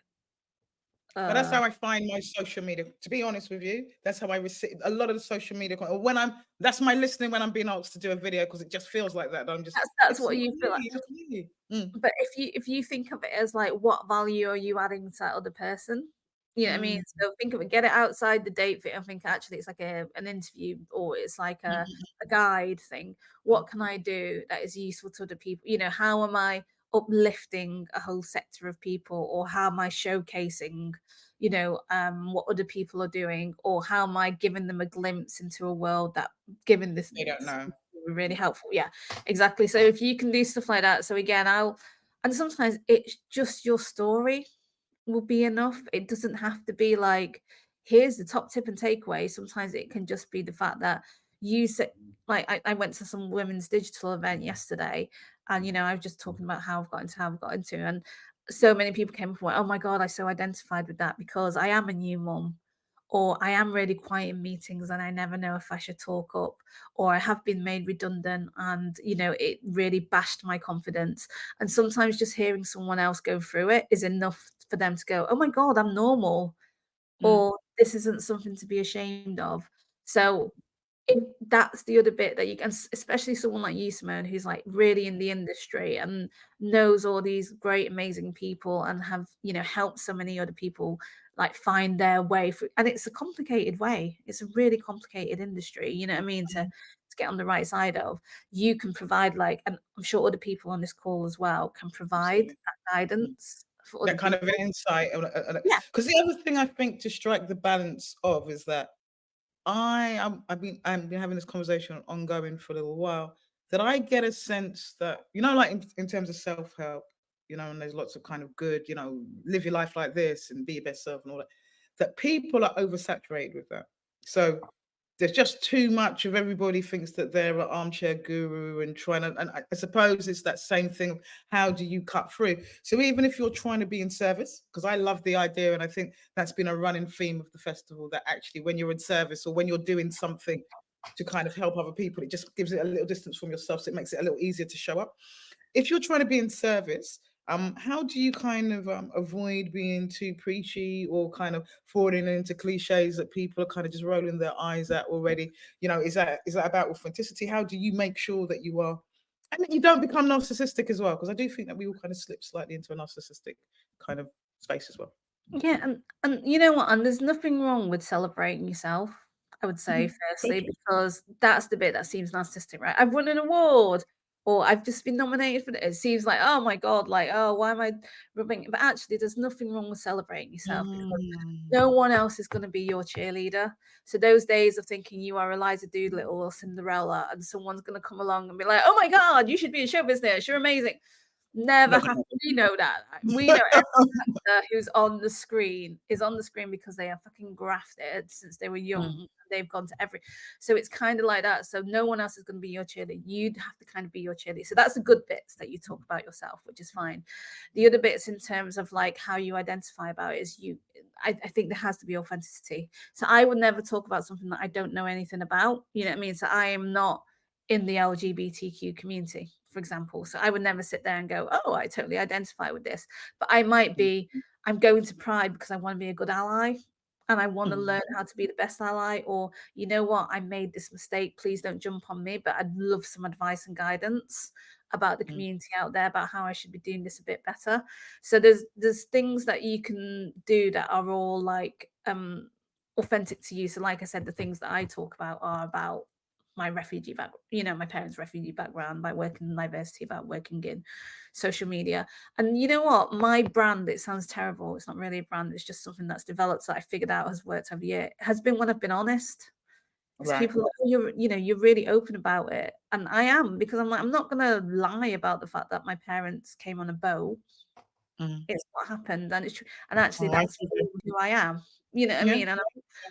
[SPEAKER 1] But that's
[SPEAKER 2] uh,
[SPEAKER 1] how I find my social media. To be honest with you, that's how I receive a lot of the social media. Or when that's my listening when I'm being asked to do a video because it just feels like that. I'm just,
[SPEAKER 2] that's
[SPEAKER 1] it's
[SPEAKER 2] what
[SPEAKER 1] not
[SPEAKER 2] you feel like.
[SPEAKER 1] me, it's me. Mm,
[SPEAKER 2] But if you think of it as like, what value are you adding to that other person? You know what I mean?
[SPEAKER 1] mm,
[SPEAKER 2] So think of it, get it outside the date fit and think actually it's like an interview, or it's like
[SPEAKER 1] mm,
[SPEAKER 2] a guide thing.
[SPEAKER 1] mm.
[SPEAKER 2] What can I do that is useful to other people? You know, how am I uplifting a whole sector of people, or how am I showcasing, what other people are doing, or how am I giving them a glimpse into a world that given this
[SPEAKER 1] They don't know.
[SPEAKER 2] really helpful. Yeah, exactly. So if you can do stuff like that, so again, and sometimes it's just your story will be enough. It doesn't have to be like, here's the top tip and takeaway. Sometimes it can just be the fact that you said, like, I went to some women's digital event yesterday, and I was just talking about how I've got into, and so many people came up and went, oh my God, I so identified with that because I am a new mum. Or I am really quiet in meetings and I never know if I should talk up, or I have been made redundant and it really bashed my confidence. And sometimes just hearing someone else go through it is enough for them to go, oh my God, I'm normal,
[SPEAKER 1] Mm,
[SPEAKER 2] or this isn't something to be ashamed of. So if that's the other bit that you can, especially someone like you, Simone, who's like really in the industry and knows all these great, amazing people and have, helped so many other people like find their way through. And it's a complicated way. It's a really complicated industry, you know what I mean, to get on the right side of. You can provide like, and I'm sure other people on this call as well can provide
[SPEAKER 1] absolutely.
[SPEAKER 2] that
[SPEAKER 1] Mm.
[SPEAKER 2] guidance for other
[SPEAKER 1] That kind of an
[SPEAKER 2] people.
[SPEAKER 1] insight.
[SPEAKER 2] Yeah.
[SPEAKER 1] Because the other thing I think to strike the balance of is that I've been having this conversation ongoing for a little while, that I get a sense that, like in terms of self-help, and there's lots of kind of good, live your life like this and be your best self and all that people are oversaturated with that. So there's just too much of everybody thinks that they're an armchair guru and trying to, and I suppose it's that same thing of how do you cut through. So even if you're trying to be in service, because I love the idea, and I think that's been a running theme of the festival, that actually when you're in service or when you're doing something to kind of help other people, it just gives it a little distance from yourself, so it makes it a little easier to show up. If you're trying to be in service, how do you kind of avoid being too preachy or kind of falling into cliches that people are kind of just rolling their eyes at already? Is that about authenticity? How do you make sure that you are, and that you don't become narcissistic as well? Because I do think that we all kind of slip slightly into a narcissistic kind of space as well.
[SPEAKER 2] Yeah, and you know what? And there's nothing wrong with celebrating yourself, I would say,
[SPEAKER 1] Mhm.
[SPEAKER 2] firstly,
[SPEAKER 1] Totally.
[SPEAKER 2] because that's the bit that seems narcissistic, right? I've won an award, or I've just been nominated for it. It seems like, oh my God, like, oh, why am I rubbing it? But actually, there's nothing wrong with celebrating yourself because
[SPEAKER 1] Mm.
[SPEAKER 2] no one else is going to be your cheerleader. So those days of thinking you are Eliza Doolittle or Cinderella, and someone's going to come along and be like, oh my God, you should be in show business. You're amazing. Never
[SPEAKER 1] Not gonna
[SPEAKER 2] happened. We know that. We know who's on the screen is on the screen because they are fucking grafted since they were
[SPEAKER 1] happen.
[SPEAKER 2] young. They've gone to every, so it's kind of like that. So no one else is going to be your cheerleader. You'd have to kind of be your cheerleader. So that's the good bits that you talk about yourself, which is fine. The other bits in terms of like how you identify about it is I think there has to be authenticity. So I would never talk about something that I don't know anything about. You know what I mean? So I am not in the LGBTQ community, for example. So I would never sit there and go, oh, I totally identify with this. But I might be, I'm going to Pride because I want to be a good ally and I want to learn
[SPEAKER 1] Mm.
[SPEAKER 2] how to be the best ally. Or, you know what, I made this mistake. Please don't jump on me. But I'd love some advice and guidance about the
[SPEAKER 1] Mm.
[SPEAKER 2] community out there about how I should be doing this a bit better. So there's things that you can do that are all like authentic to you. So like I said, the things that I talk about are about my refugee background, my parents' refugee background, by working in diversity, about working in social media. And you know what? My brand, it sounds terrible. It's not really a brand, it's just something that's developed that I figured out has worked over the year. It has been when I've been honest. Because
[SPEAKER 1] Right.
[SPEAKER 2] people are like, oh, you're really open about it. And I am, because I'm like, I'm not gonna lie about the fact that my parents came on a boat
[SPEAKER 1] Mm.
[SPEAKER 2] It's what happened, and it's true. And actually,
[SPEAKER 1] Oh, I
[SPEAKER 2] that's
[SPEAKER 1] see that.
[SPEAKER 2] who I am. You know what I
[SPEAKER 1] Yeah.
[SPEAKER 2] mean?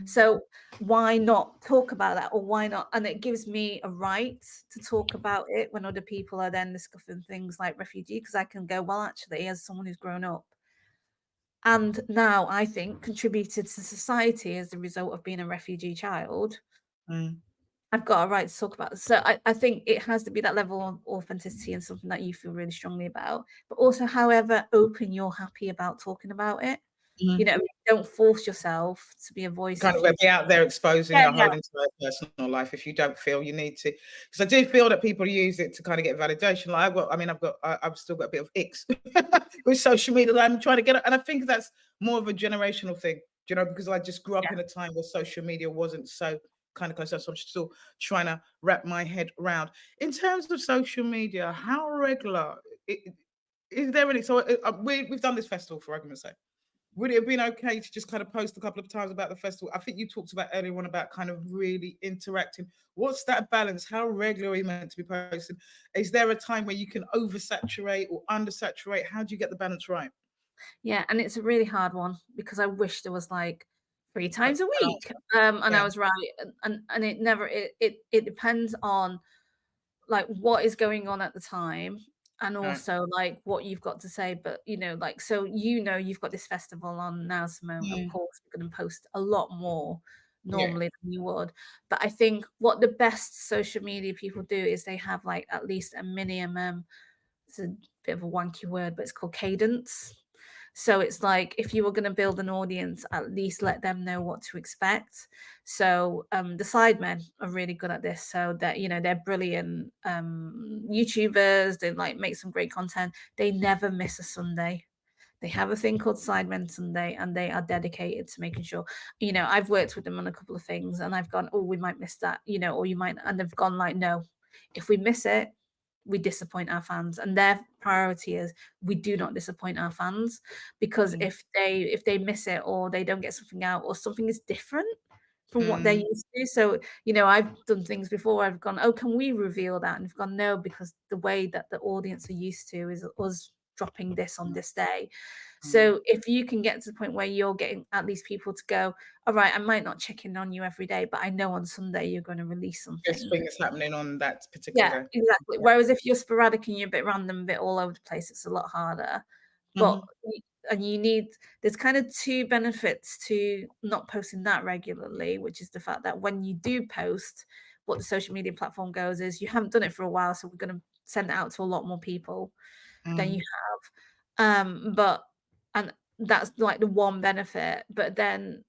[SPEAKER 2] So why not talk about that, or why not? And it gives me a right to talk about it when other people are then discussing things like refugee, because I can go, well, actually, as someone who's grown up and now I think contributed to society as a result of being a refugee child,
[SPEAKER 1] Mm.
[SPEAKER 2] I've got a right to talk about it. So I think it has to be that level of authenticity and something that you feel really strongly about, but also however open you're happy about talking about it. You
[SPEAKER 1] Mm.
[SPEAKER 2] know, don't force yourself to be a voice
[SPEAKER 1] Kind
[SPEAKER 2] if
[SPEAKER 1] of
[SPEAKER 2] you
[SPEAKER 1] be out there exposing
[SPEAKER 2] yeah,
[SPEAKER 1] your
[SPEAKER 2] yeah.
[SPEAKER 1] whole entire personal life if you don't feel you need to. Because I do feel that people use it to kind of get validation. Like I've still got a bit of icks with social media that I'm trying to get it. And I think that's more of a generational thing, you know, because I just grew up
[SPEAKER 2] Yeah.
[SPEAKER 1] in a time where social media wasn't so kind of concerned. So I'm still trying to wrap my head around. In terms of social media, how regular is there any? So we've done this festival for argument's sake. Would it have been okay to just kind of post a couple of times about the festival? I think you talked about earlier on about kind of really interacting. What's that balance? How regular are you meant to be posting? Is there a time where you can oversaturate or undersaturate? How do you get the balance right?
[SPEAKER 2] Yeah, and it's a really hard one because I wish there was like 3 times a
[SPEAKER 1] An
[SPEAKER 2] week.
[SPEAKER 1] answer.
[SPEAKER 2] And I
[SPEAKER 1] Yeah.
[SPEAKER 2] was right. And it never it depends on like what is going on at the time and
[SPEAKER 1] Right.
[SPEAKER 2] also like what you've got to say. But you know, like so you've got this festival on now, Simone. Of
[SPEAKER 1] Mm.
[SPEAKER 2] course, you're gonna post a lot more
[SPEAKER 1] Yeah.
[SPEAKER 2] normally than you would. But I think what the best social media people do is they have like at least a minimum, it's a bit of a wanky word, but it's called cadence. So it's like if you were going to build an audience, at least let them know what to expect. So the Sidemen are really good at this. So that they're brilliant YouTubers. They like make some great content. They never miss a Sunday. They have a thing called Sidemen Sunday, and they are dedicated to making sure. I've worked with them on a couple of things, and I've gone, oh, we might miss that, or you might, and they've gone like, no, if we miss it, we disappoint our fans, and their priority is we do not disappoint our fans, because
[SPEAKER 1] Mm.
[SPEAKER 2] if they miss it or they don't get something out or something is different from what they're
[SPEAKER 1] Mm.
[SPEAKER 2] used to. So I've done things before, I've gone, oh, can we reveal that? And they've gone, no, because the way that the audience are used to is us dropping this on this day.
[SPEAKER 1] Mm.
[SPEAKER 2] So if you can get to the point where you're getting at least people to go, all right, I might not check in on you every day, but I know on Sunday you're going to release
[SPEAKER 1] This
[SPEAKER 2] something.
[SPEAKER 1] thing is happening on that particular
[SPEAKER 2] Yeah,
[SPEAKER 1] day.
[SPEAKER 2] exactly. Whereas if you're sporadic and you're a bit random, a bit all over the place, it's a lot harder. But
[SPEAKER 1] Mhm.
[SPEAKER 2] there's kind of two benefits to not posting that regularly, which is the fact that when you do post, what the social media platform goes is you haven't done it for a while, so we're going to send it out to a lot more people than you
[SPEAKER 1] Mm.
[SPEAKER 2] have. But and that's like the one benefit. But then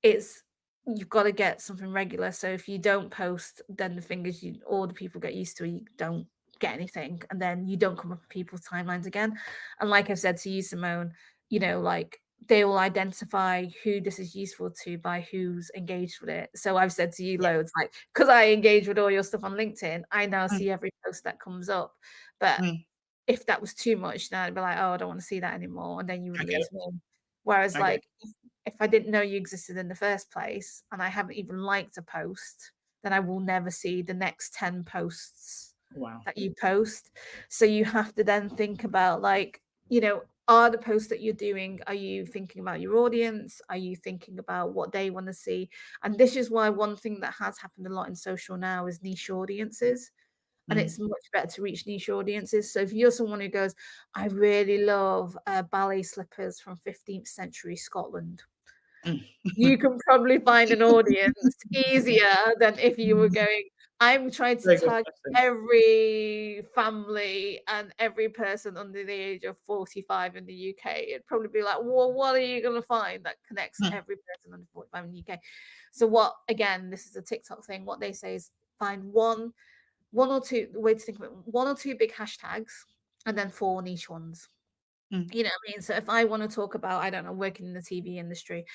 [SPEAKER 2] it's you've got to get something regular. So if you don't post, then the thing is all the people get used to it, you don't get anything, and then you don't come up with people's timelines again. And like I've said to you, Simone, like they will identify who this is useful to by who's engaged with it. So I've said to you
[SPEAKER 1] Yeah.
[SPEAKER 2] loads, like, because I engage with all your stuff on LinkedIn, I now
[SPEAKER 1] Mm.
[SPEAKER 2] see every post that comes up. But
[SPEAKER 1] Mm.
[SPEAKER 2] if that was too much, then I'd be like, oh, I don't want to see that anymore. And then you would
[SPEAKER 1] I get
[SPEAKER 2] lose
[SPEAKER 1] it.
[SPEAKER 2] me. Whereas,
[SPEAKER 1] I get it.
[SPEAKER 2] like, if I didn't know you existed in the first place and I haven't even liked a post, then I will never see the next 10 posts
[SPEAKER 1] Wow.
[SPEAKER 2] that you post. So you have to then think about, like, are the posts that you're doing, are you thinking about your audience? Are you thinking about what they want to see? And this is why one thing that has happened a lot in social now is niche audiences. And
[SPEAKER 1] Mm.
[SPEAKER 2] it's much better to reach niche audiences. So if you're someone who goes, I really love ballet slippers from 15th century Scotland,
[SPEAKER 1] Mm.
[SPEAKER 2] you can probably find an audience easier than if you were going, I'm trying to
[SPEAKER 1] Very good
[SPEAKER 2] tag
[SPEAKER 1] question.
[SPEAKER 2] every family and every person under the age of 45 in the UK. It'd probably be like, well, what are you going to find that connects
[SPEAKER 1] Mm.
[SPEAKER 2] every person under 45 in the UK? So again, this is a TikTok thing. What they say is find one or two, the way to think of it, one or two big hashtags and then 4 niche ones.
[SPEAKER 1] Mm.
[SPEAKER 2] You know what I mean? So if I want to talk about, I don't know, working in the TV industry,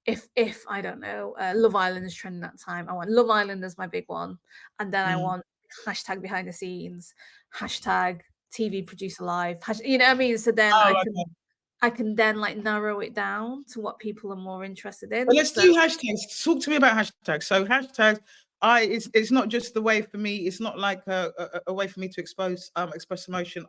[SPEAKER 2] if I don't know, Love Island is trending that time, I want Love Island as my big one, and then I
[SPEAKER 1] Mm.
[SPEAKER 2] want hashtag behind the scenes, hashtag TV producer live, you know what I mean? So then
[SPEAKER 1] Oh,
[SPEAKER 2] I can
[SPEAKER 1] okay.
[SPEAKER 2] I can then like narrow it down to what people are more interested in.
[SPEAKER 1] Well, let's
[SPEAKER 2] So
[SPEAKER 1] do hashtags. Talk to me about hashtags. So hashtags, it's not just the way for me. It's not like a way for me to express emotion.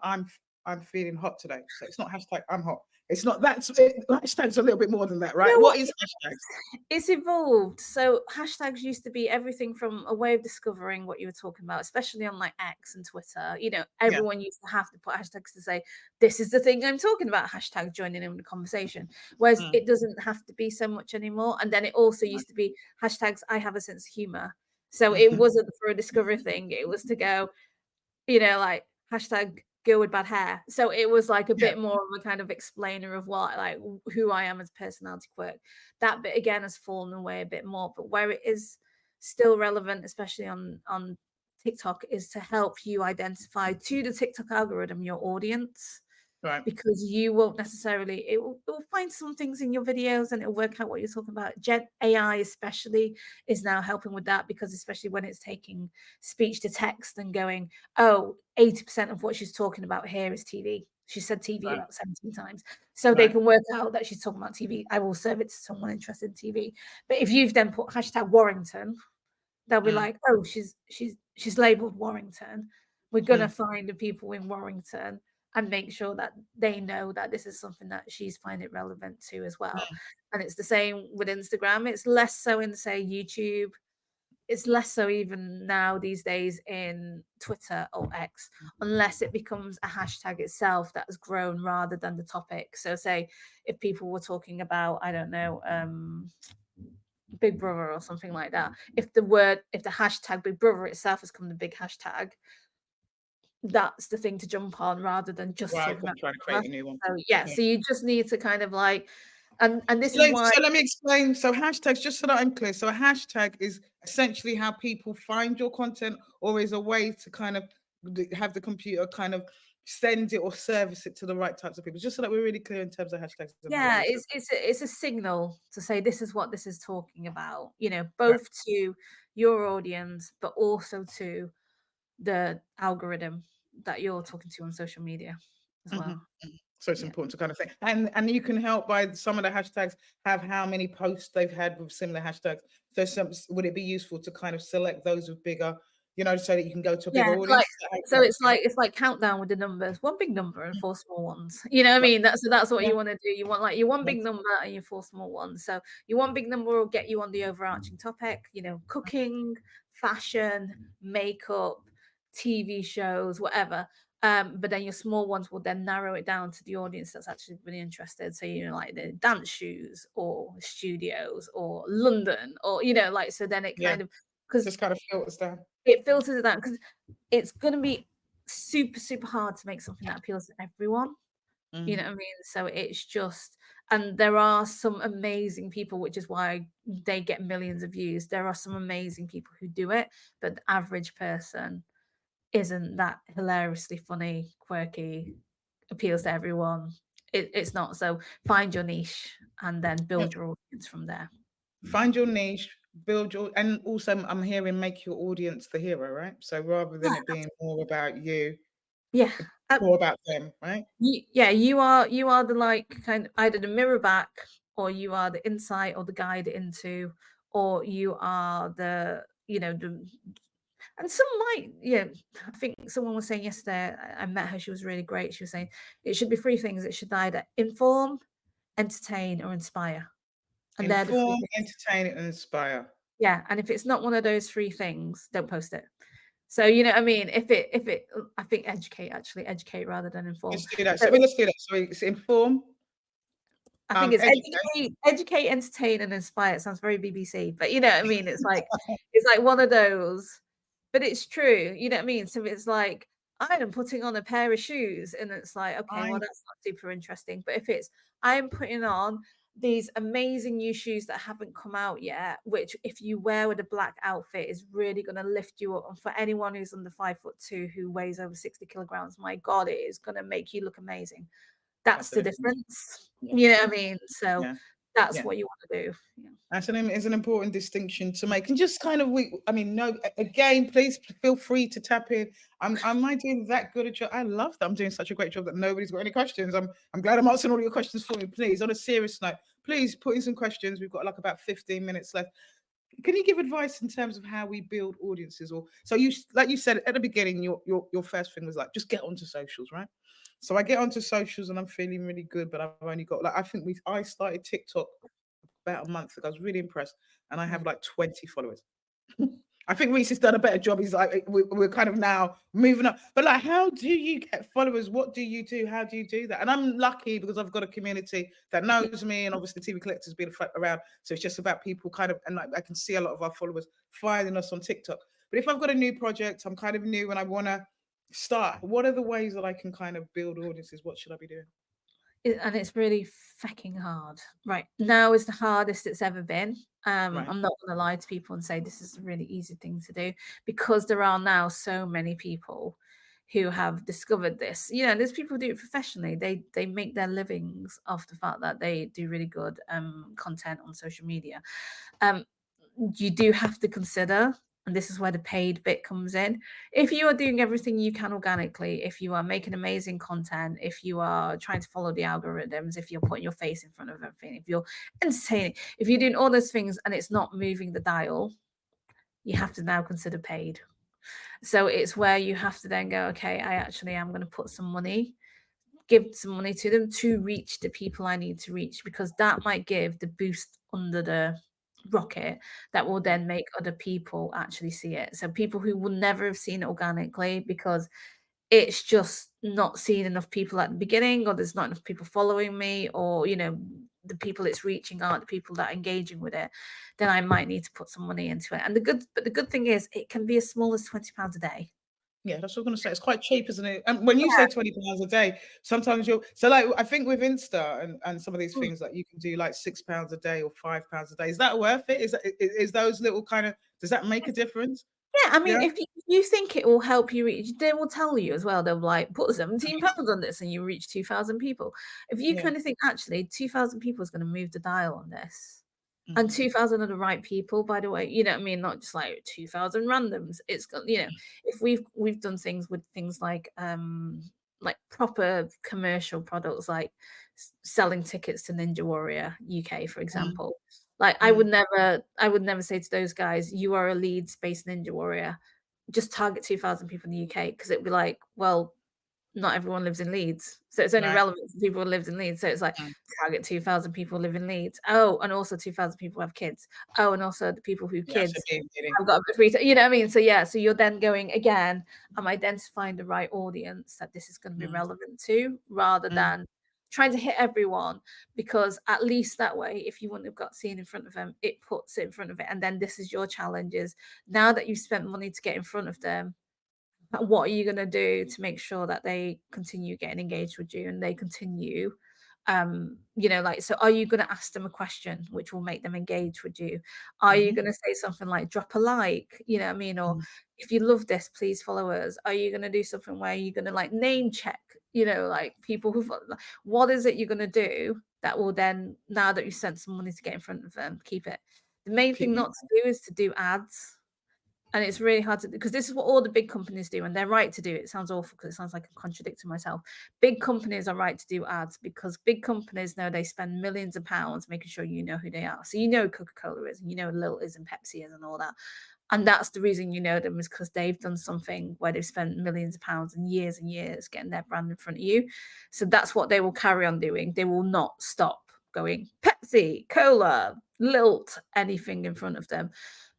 [SPEAKER 1] I'm feeling hot today. So it's not hashtag I'm hot. It's not that. Hashtag's a little bit more than that, right?
[SPEAKER 2] know
[SPEAKER 1] What
[SPEAKER 2] what?
[SPEAKER 1] is hashtags?
[SPEAKER 2] It's evolved. So hashtags used to be everything from a way of discovering what you were talking about, especially on like X and Twitter. You know,
[SPEAKER 1] Yeah.
[SPEAKER 2] everyone used to have to put hashtags to say, this is the thing I'm talking about, hashtag joining in the conversation. Whereas
[SPEAKER 1] Mm.
[SPEAKER 2] it doesn't have to be so much anymore. And then it also used to be hashtags, I have a sense of humor. So it wasn't for a discovery thing, it was to go, you know, like hashtag girl with bad hair. So it was like a
[SPEAKER 1] Yeah.
[SPEAKER 2] bit more of a kind of explainer of what, like, who I am as a personality quirk. That bit again has fallen away a bit more, but where it is still relevant, especially on TikTok, is to help you identify to the TikTok algorithm your audience.
[SPEAKER 1] Right.
[SPEAKER 2] Because you won't necessarily, it will find some things in your videos and it'll work out what you're talking about. Gen AI especially is now helping with that, because especially when it's taking speech to text and going, oh, 80% of what she's talking about here is TV. She said TV
[SPEAKER 1] Right.
[SPEAKER 2] about 17 times. So they
[SPEAKER 1] Right.
[SPEAKER 2] can work out that she's talking about TV. I will serve it to someone interested in TV. But if you've then put hashtag Warrington, they'll be
[SPEAKER 1] Mm.
[SPEAKER 2] like, oh, she's labeled Warrington. We're gonna find the people in Warrington and make sure that they know that this is something that she's finding relevant to as well. And it's the same with Instagram. It's less so in, say, YouTube. It's less so even now these days in Twitter or X, unless it becomes a hashtag itself that has grown rather than the topic. So say if people were talking about, I don't know, Big Brother or something like that, if the hashtag Big Brother itself has become the big hashtag, that's the thing to jump on rather than just
[SPEAKER 1] Right.
[SPEAKER 2] talking about
[SPEAKER 1] Trying to
[SPEAKER 2] Big
[SPEAKER 1] create
[SPEAKER 2] Brother.
[SPEAKER 1] a new one.
[SPEAKER 2] So yeah,
[SPEAKER 1] Yeah.
[SPEAKER 2] so you just need to kind of like, and this
[SPEAKER 1] So
[SPEAKER 2] is why
[SPEAKER 1] let me explain. So hashtags, just so that I'm clear. So a hashtag is essentially how people find your content, or is a way to kind of have the computer kind of send it or service it to the right types of people. Just so that we're really clear in terms of hashtags. And what
[SPEAKER 2] yeah,
[SPEAKER 1] it is.
[SPEAKER 2] it's a signal to say this is what this is talking about, you know,
[SPEAKER 1] Right.
[SPEAKER 2] both to your audience but also to the algorithm that you're talking to on social media as
[SPEAKER 1] Mhm,
[SPEAKER 2] well.
[SPEAKER 1] mhm. So it's
[SPEAKER 2] Yeah.
[SPEAKER 1] important to kind of think, and you can help by some of the hashtags have how many posts they've had with similar hashtags. So would it be useful to kind of select those with bigger, you know, so that you can go to a bigger
[SPEAKER 2] Yeah,
[SPEAKER 1] audience?
[SPEAKER 2] like,
[SPEAKER 1] Is that how it
[SPEAKER 2] so
[SPEAKER 1] works?
[SPEAKER 2] it's like countdown with the numbers, one big number and four small ones. You know what I
[SPEAKER 1] Right.
[SPEAKER 2] mean? That's what
[SPEAKER 1] Yeah.
[SPEAKER 2] you want to do. You want like your one big
[SPEAKER 1] Yes.
[SPEAKER 2] number and your four small ones. So your one big number will get you on the overarching topic, you know, cooking, fashion, makeup, TV shows, whatever. But then your small ones will then narrow it down to the audience that's actually really interested. So, you know, like the dance shoes or studios or London, or, you know, like, so then it
[SPEAKER 1] Yeah.
[SPEAKER 2] kind of, because
[SPEAKER 1] Just kind of filters down.
[SPEAKER 2] it filters it down, because it's going to be super, super hard to make something that appeals to everyone. You know
[SPEAKER 1] Mhm.
[SPEAKER 2] what I mean? So it's just, and there are some amazing people, which is why they get millions of views. There are some amazing people who do it, but the average person isn't that hilariously funny, quirky, appeals to everyone. It's not. So find your niche and then
[SPEAKER 1] Yeah.
[SPEAKER 2] build your audience from there.
[SPEAKER 1] Find your niche, build your, and also I'm hearing make your audience the hero, right? So rather than
[SPEAKER 2] Yeah,
[SPEAKER 1] it being more about you,
[SPEAKER 2] yeah.
[SPEAKER 1] it's more about them, right?
[SPEAKER 2] Yeah, you are the like kind of either the mirror back, or you are the insight or the guide into, or you are the, you know, the, and some might, yeah. I think someone was saying yesterday, I met her, she was really great. She was saying it should be three things. It should either inform, entertain, or inspire. And they're the three
[SPEAKER 1] Inform,
[SPEAKER 2] things.
[SPEAKER 1] entertain, and inspire.
[SPEAKER 2] Yeah. And if it's not one of those three things, don't post it. So you know what I mean? If it I think educate rather than inform.
[SPEAKER 1] Let's do that.
[SPEAKER 2] So
[SPEAKER 1] So let's do that. So it's inform,
[SPEAKER 2] I think it's
[SPEAKER 1] educate.
[SPEAKER 2] educate, entertain, and inspire. It sounds very BBC, but you know what I mean? It's like one of those, but it's true. You know what I mean? So it's like, I am putting on a pair of shoes, and it's like, okay, well,
[SPEAKER 1] I
[SPEAKER 2] that's not super interesting. But if it's, I'm putting on these amazing new shoes that haven't come out yet, which if you wear with a black outfit is really going to lift you up. And for anyone who's under 5'2" who weighs over 60 kilograms, my God, it is going to make you look amazing. That's
[SPEAKER 1] that's
[SPEAKER 2] the
[SPEAKER 1] the difference.
[SPEAKER 2] difference. You know what I mean? So
[SPEAKER 1] Yeah,
[SPEAKER 2] that's
[SPEAKER 1] yeah.
[SPEAKER 2] what you want to do. Yeah.
[SPEAKER 1] That's is an important distinction to make. And just kind of I mean, no, again, please feel free to tap in. Am I doing that good a job? I love that I'm doing such a great job that nobody's got any questions. I'm glad I'm answering all your questions for me. Please, on a serious note, please put in some questions. We've got like about 15 minutes left. Can you give advice in terms of how we build audiences? Or so you, like you said at the beginning, your first thing was like just get onto socials, right? So I get onto socials and I'm feeling really good, but I've only got like, I started TikTok about a month ago. I was really impressed, and I have like 20 followers. I think Reese has done a better job. He's like, we're kind of now moving up. But like, how do you get followers? What do you do? How do you do that? And I'm lucky because I've got a community that knows me, and obviously TV Collector's been around. So it's just about people kind of, and like, I can see a lot of our followers finding us on TikTok. But if I've got a new project, I'm kind of new and I want to start, what are the ways that I can kind of build audiences? What should I be doing?
[SPEAKER 2] And it's really fucking hard. Right now is the hardest it's ever been.
[SPEAKER 1] Right.
[SPEAKER 2] I'm not going to lie to people and say this is a really easy thing to do, because there are now so many people who have discovered this. You know, there's people who do it professionally. They make their livings off the fact that they do really good content on social media. You do have to consider, and this is where the paid bit comes in. If you are doing everything you can organically, if you are making amazing content, if you are trying to follow the algorithms, if you're putting your face in front of everything, if you're entertaining, if you're doing all those things and it's not moving the dial, you have to now consider paid. So it's where you have to then go, okay, I actually am going to put some money, give some money to them to reach the people I need to reach, because that might give the boost under the rocket that will then make other people actually see it. So people who will never have seen it organically because it's just not seeing enough people at the beginning, or there's not enough people following me, or you know, the people it's reaching aren't the people that are engaging with it, then I might need to put some money into it. And the good thing is it can be as small as £20 a day.
[SPEAKER 1] Yeah, that's what I'm gonna say. It's quite cheap, isn't it? And when you say £20 a day, sometimes you'll so like I think with Insta and some of these things, like you can do like £6 a day or £5 a day. Is that worth it? Is those little kind of, does that make a difference?
[SPEAKER 2] Yeah, I mean,
[SPEAKER 1] Yeah.
[SPEAKER 2] if you think it will help you reach, they will tell you as well. They'll like put £17 on this, and you reach 2,000 people. If you
[SPEAKER 1] Yeah.
[SPEAKER 2] kind of think actually 2,000 people is going to move the dial on this, and
[SPEAKER 1] Mhm.
[SPEAKER 2] 2,000 are the right people, by the way, you know what I mean? Not just like 2,000 randoms. It's got, you know, if we've done things with things like proper commercial products, like selling tickets to Ninja Warrior UK, for example. Like I would never say to those guys, you are a Leeds-based Ninja Warrior, just target 2,000 people in the UK, because it'd be like, well, not everyone lives in Leeds. So it's only
[SPEAKER 1] Right.
[SPEAKER 2] relevant to people who lived in Leeds. So it's like
[SPEAKER 1] Mm.
[SPEAKER 2] target 2,000 people live in Leeds. Oh, and also 2,000 people have kids. Oh, and also the people who
[SPEAKER 1] Yeah, so
[SPEAKER 2] kids
[SPEAKER 1] being
[SPEAKER 2] have got a bit of free time. You know what I mean? So yeah, so you're then going again, I'm identifying the right audience that this is going to be relevant to, rather than trying to hit everyone, because at least that way, if you wouldn't have got seen in front of them, it puts it in front of it. And then this is your challenge, is now that you've spent money to get in front of them, what are you going to do to make sure that they continue getting engaged with you and they continue you know, like, so are you going to ask them a question which will make them engage with you? Are you going to say something like drop a like, you know what I mean, or if you love this, please follow us? Are you going to do something where you're going to like name check, you know, like people who, what is it you're going to do that will then, now that you sent some money to get in front of them, keep it? The main thing not to do is to do ads. And it's really hard to, because this is what all the big companies do, and they're right to do it. It sounds awful because it sounds like I'm contradicting myself. Big companies are right to do ads because big companies know they spend millions of pounds making sure you know who they are. So you know Coca-Cola is, and you know Lil is, and Pepsi is, and all that. And that's the reason you know them, is because they've done something where they've spent millions of pounds and years getting their brand in front of you. So that's what they will carry on doing. They will not stop going Pepsi, Cola, Lilt, anything in front of them.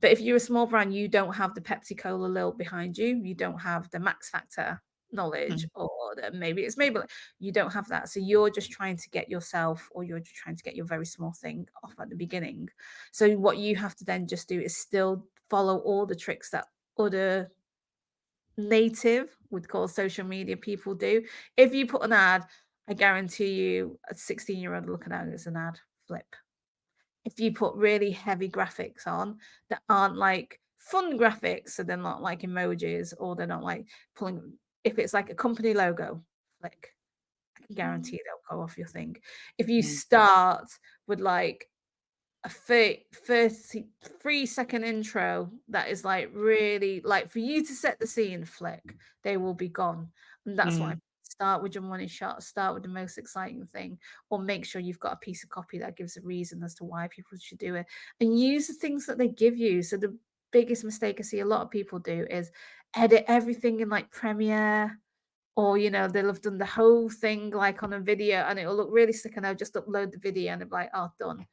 [SPEAKER 2] But if you're a small brand, you don't have the Pepsi Cola Lilt behind you. You don't have the Max Factor knowledge, or maybe it's Maybelline. You don't have that. So you're just trying to get yourself, or you're just trying to get your very small thing off at the beginning. So what you have to then just do is still follow all the tricks that other native, would call social media people do. If you put an ad, I guarantee you a 16-year-old looking at it as an ad flip. If you put really heavy graphics on that aren't like fun graphics, so they're not like emojis, or they're not like pulling, if it's like a company logo, flick, I can guarantee they'll go off your thing. If you start with like a 33-second intro that is like really like for you to set the scene, flick, they will be gone. And that's why, start with your money shot, start with the most exciting thing, or make sure you've got a piece of copy that gives a reason as to why people should do it, and use the things that they give you. So the biggest mistake I see a lot of people do is edit everything in like Premiere or they'll have done the whole thing like on a video and it'll look really slick and they'll just upload the video and they'll be like, oh, done.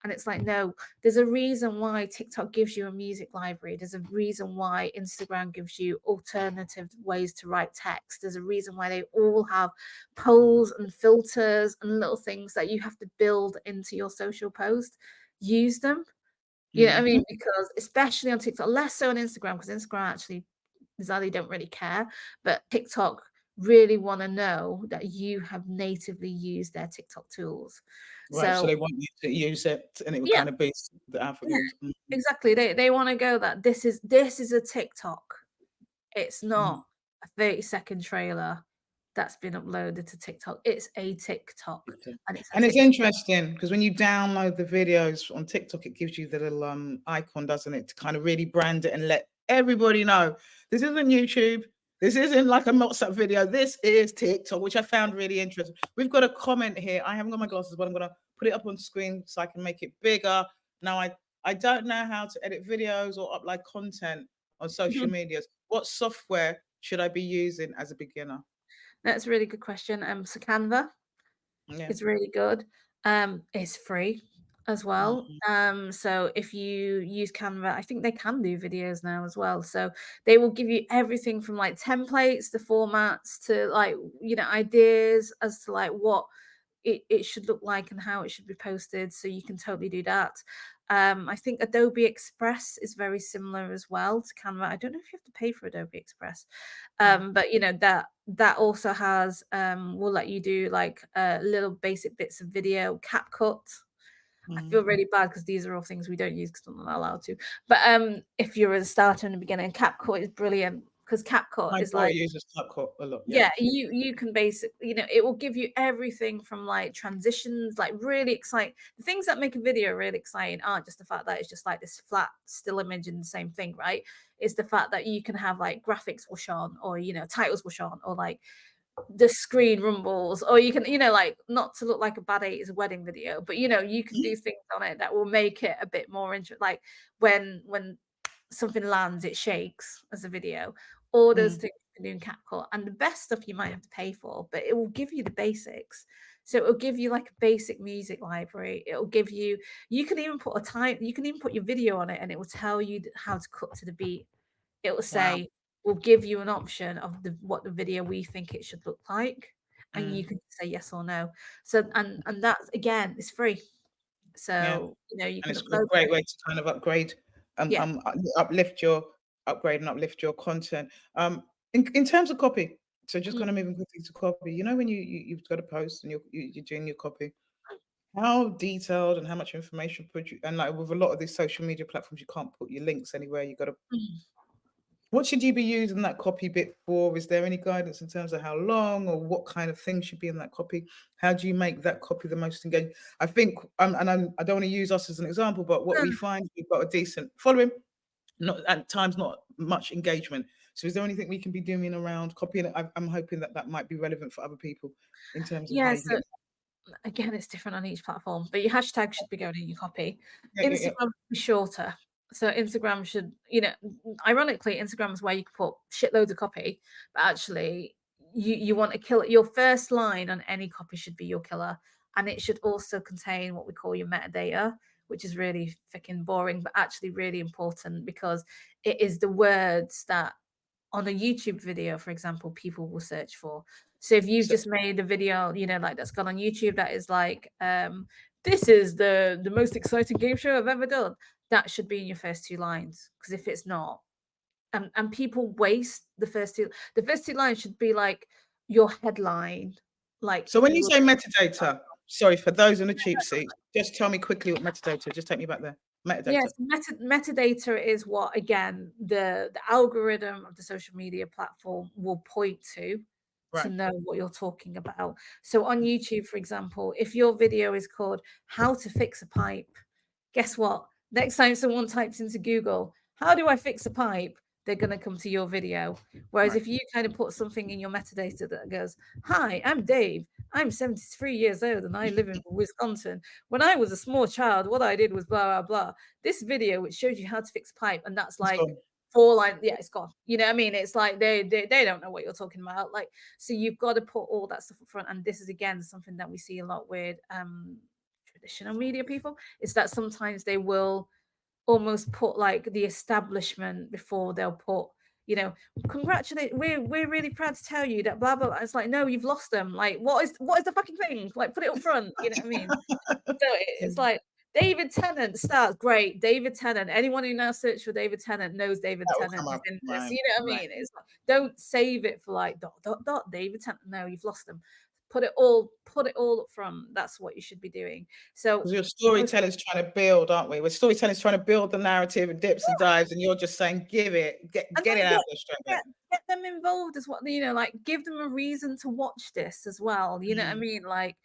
[SPEAKER 2] And it's like, no, there's a reason why TikTok gives you a music library. There's a reason why Instagram gives you alternative ways to write text. There's a reason why they all have polls and filters and little things that you have to build into your social post. Use them. You know what I mean? Because especially on TikTok, less so on Instagram, because Instagram actually, bizarrely, don't really care. But TikTok really want to know that you have natively used their TikTok tools.
[SPEAKER 1] Right, so
[SPEAKER 2] So
[SPEAKER 1] they want you to use it, and it would
[SPEAKER 2] yeah,
[SPEAKER 1] kind of boost the algorithms.
[SPEAKER 2] exactly. They want to go that this is a TikTok. It's not a 30-second trailer that's been uploaded to TikTok. It's a TikTok, and it's a
[SPEAKER 1] And it's
[SPEAKER 2] TikTok.
[SPEAKER 1] interesting because when you download the videos on TikTok, it gives you the little icon, doesn't it, to kind of really brand it and let everybody know this isn't YouTube. This isn't like a WhatsApp video. This is TikTok, which I found really interesting. We've got a comment here. I haven't got my glasses, but I'm going to put it up on screen so I can make it bigger. Now, I don't know how to edit videos or upload content on social medias. What software should I be using as a beginner?
[SPEAKER 2] That's a really good question. So Canva
[SPEAKER 1] Yeah.
[SPEAKER 2] is really good. It's free as well. So if you use Canva, I think they can do videos now as well. So they will give you everything from like templates to formats to like ideas as to like what it should look like and how it should be posted. So you can totally do that. I think Adobe Express is very similar as well to Canva. I don't know if you have to pay for Adobe Express, but that also has will let you do like little basic bits of video. CapCut. I feel really bad because these are all things we don't use because I'm not allowed to. But if you're a starter in the beginning, CapCut is brilliant because CapCut
[SPEAKER 1] My
[SPEAKER 2] is
[SPEAKER 1] daughter
[SPEAKER 2] like
[SPEAKER 1] uses CapCut a lot.
[SPEAKER 2] yeah, you can basically, it will give you everything from like transitions, like really exciting. The things that make a video really exciting aren't just the fact that it's just like this flat still image and the same thing, right? It's the fact that you can have like graphics whoosh on, or titles whoosh on, or like the screen rumbles, or you can, like, not to look like a bad 80s wedding video, but you can do things on it that will make it a bit more interesting. Like when something lands, it shakes as a video. All those things you can do in CapCut, and the best stuff you might have to pay for, but it will give you the basics. So it will give you like a basic music library. It will give you. You can even put You can even put your video on it, and it will tell you how to cut to the beat. It will say, "We'll give you an option of what the video we think it should look like," and you can say yes or no. So and that's again, it's free.
[SPEAKER 1] Yeah.
[SPEAKER 2] So you
[SPEAKER 1] And
[SPEAKER 2] can
[SPEAKER 1] it's a
[SPEAKER 2] upload
[SPEAKER 1] great
[SPEAKER 2] it.
[SPEAKER 1] way to kind of upgrade,
[SPEAKER 2] Yeah.
[SPEAKER 1] uplift your content. In terms of copy, so just kind of moving quickly to copy. When you've got a post and you're doing your copy, how detailed and how much information put you, and like with a lot of these social media platforms, you can't put your links anywhere. You got to. What should you be using that copy bit for? Is there any guidance in terms of how long or what kind of things should be in that copy? How do you make that copy the most engaging? I think, I don't want to use us as an example, but what we find, we've got a decent following, not at times not much engagement. So is there anything we can be doing around copying it? I'm hoping that might be relevant for other people in terms of how
[SPEAKER 2] Yeah,
[SPEAKER 1] you
[SPEAKER 2] so
[SPEAKER 1] get.
[SPEAKER 2] again, it's different on each platform, but your hashtag should be going in your copy.
[SPEAKER 1] Yeah.
[SPEAKER 2] Instagram should be shorter. So Instagram should, ironically, Instagram is where you can put shitloads of copy, but actually you want to kill it. Your first line on any copy should be your killer. And it should also contain what we call your metadata, which is really freaking boring, but actually really important because it is the words that on a YouTube video, for example, people will search for. So if you've
[SPEAKER 1] So,
[SPEAKER 2] just made a video, like that's gone on YouTube, that is like, this is the most exciting game show I've ever done. That should be in your first two lines. Because if it's not, and people waste the first two. The first two lines should be like your headline. Like
[SPEAKER 1] so
[SPEAKER 2] if
[SPEAKER 1] when you
[SPEAKER 2] you were
[SPEAKER 1] say metadata, sorry, for those in the cheap seats, just tell me quickly what metadata, just take me back there. Metadata.
[SPEAKER 2] yes, metadata is what again the algorithm of the social media platform will point to
[SPEAKER 1] Right.
[SPEAKER 2] know what you're talking about. So on YouTube, for example, if your video is called "How to Fix a Pipe," guess what? Next time someone types into Google, "How do I fix a pipe?" they're going to come to your video. Whereas
[SPEAKER 1] Right.
[SPEAKER 2] if you kind of put something in your metadata that goes, "Hi, I'm Dave. I'm 73 years old and I live in Wisconsin. When I was a small child, what I did was blah, blah, blah. This video, which shows you how to fix a pipe, and that's
[SPEAKER 1] It's
[SPEAKER 2] like
[SPEAKER 1] gone.
[SPEAKER 2] 4 lines, yeah, it's gone. You know what I mean? It's like they don't know what you're talking about. Like, so you've got to put all that stuff up front. And this is again something that we see a lot with traditional media people, is that sometimes they will almost put like the establishment before they'll put, you know, congratulate, we're really proud to tell you that blah blah blah. It's like, no, you've lost them. Like, what is the fucking thing? Like, put it up front. You know what I mean? So it's like David Tennant stars, great. David Tennant. Anyone who now search for David Tennant knows David
[SPEAKER 1] That will
[SPEAKER 2] Tennant
[SPEAKER 1] come
[SPEAKER 2] is
[SPEAKER 1] up.
[SPEAKER 2] in this.
[SPEAKER 1] Right.
[SPEAKER 2] You know what I mean? It's like, don't save it for like dot dot dot David Tennant. No, you've lost them. Put it all up front. That's what you should be doing. So
[SPEAKER 1] Because your storyteller's trying to build, aren't we? We're storytellers trying to build the narrative and dips and dives, and you're just saying, give it, get
[SPEAKER 2] and
[SPEAKER 1] it
[SPEAKER 2] then
[SPEAKER 1] out there straight away.
[SPEAKER 2] get them involved as well. You know, like give them a reason to watch this as well. You know what I mean? Like,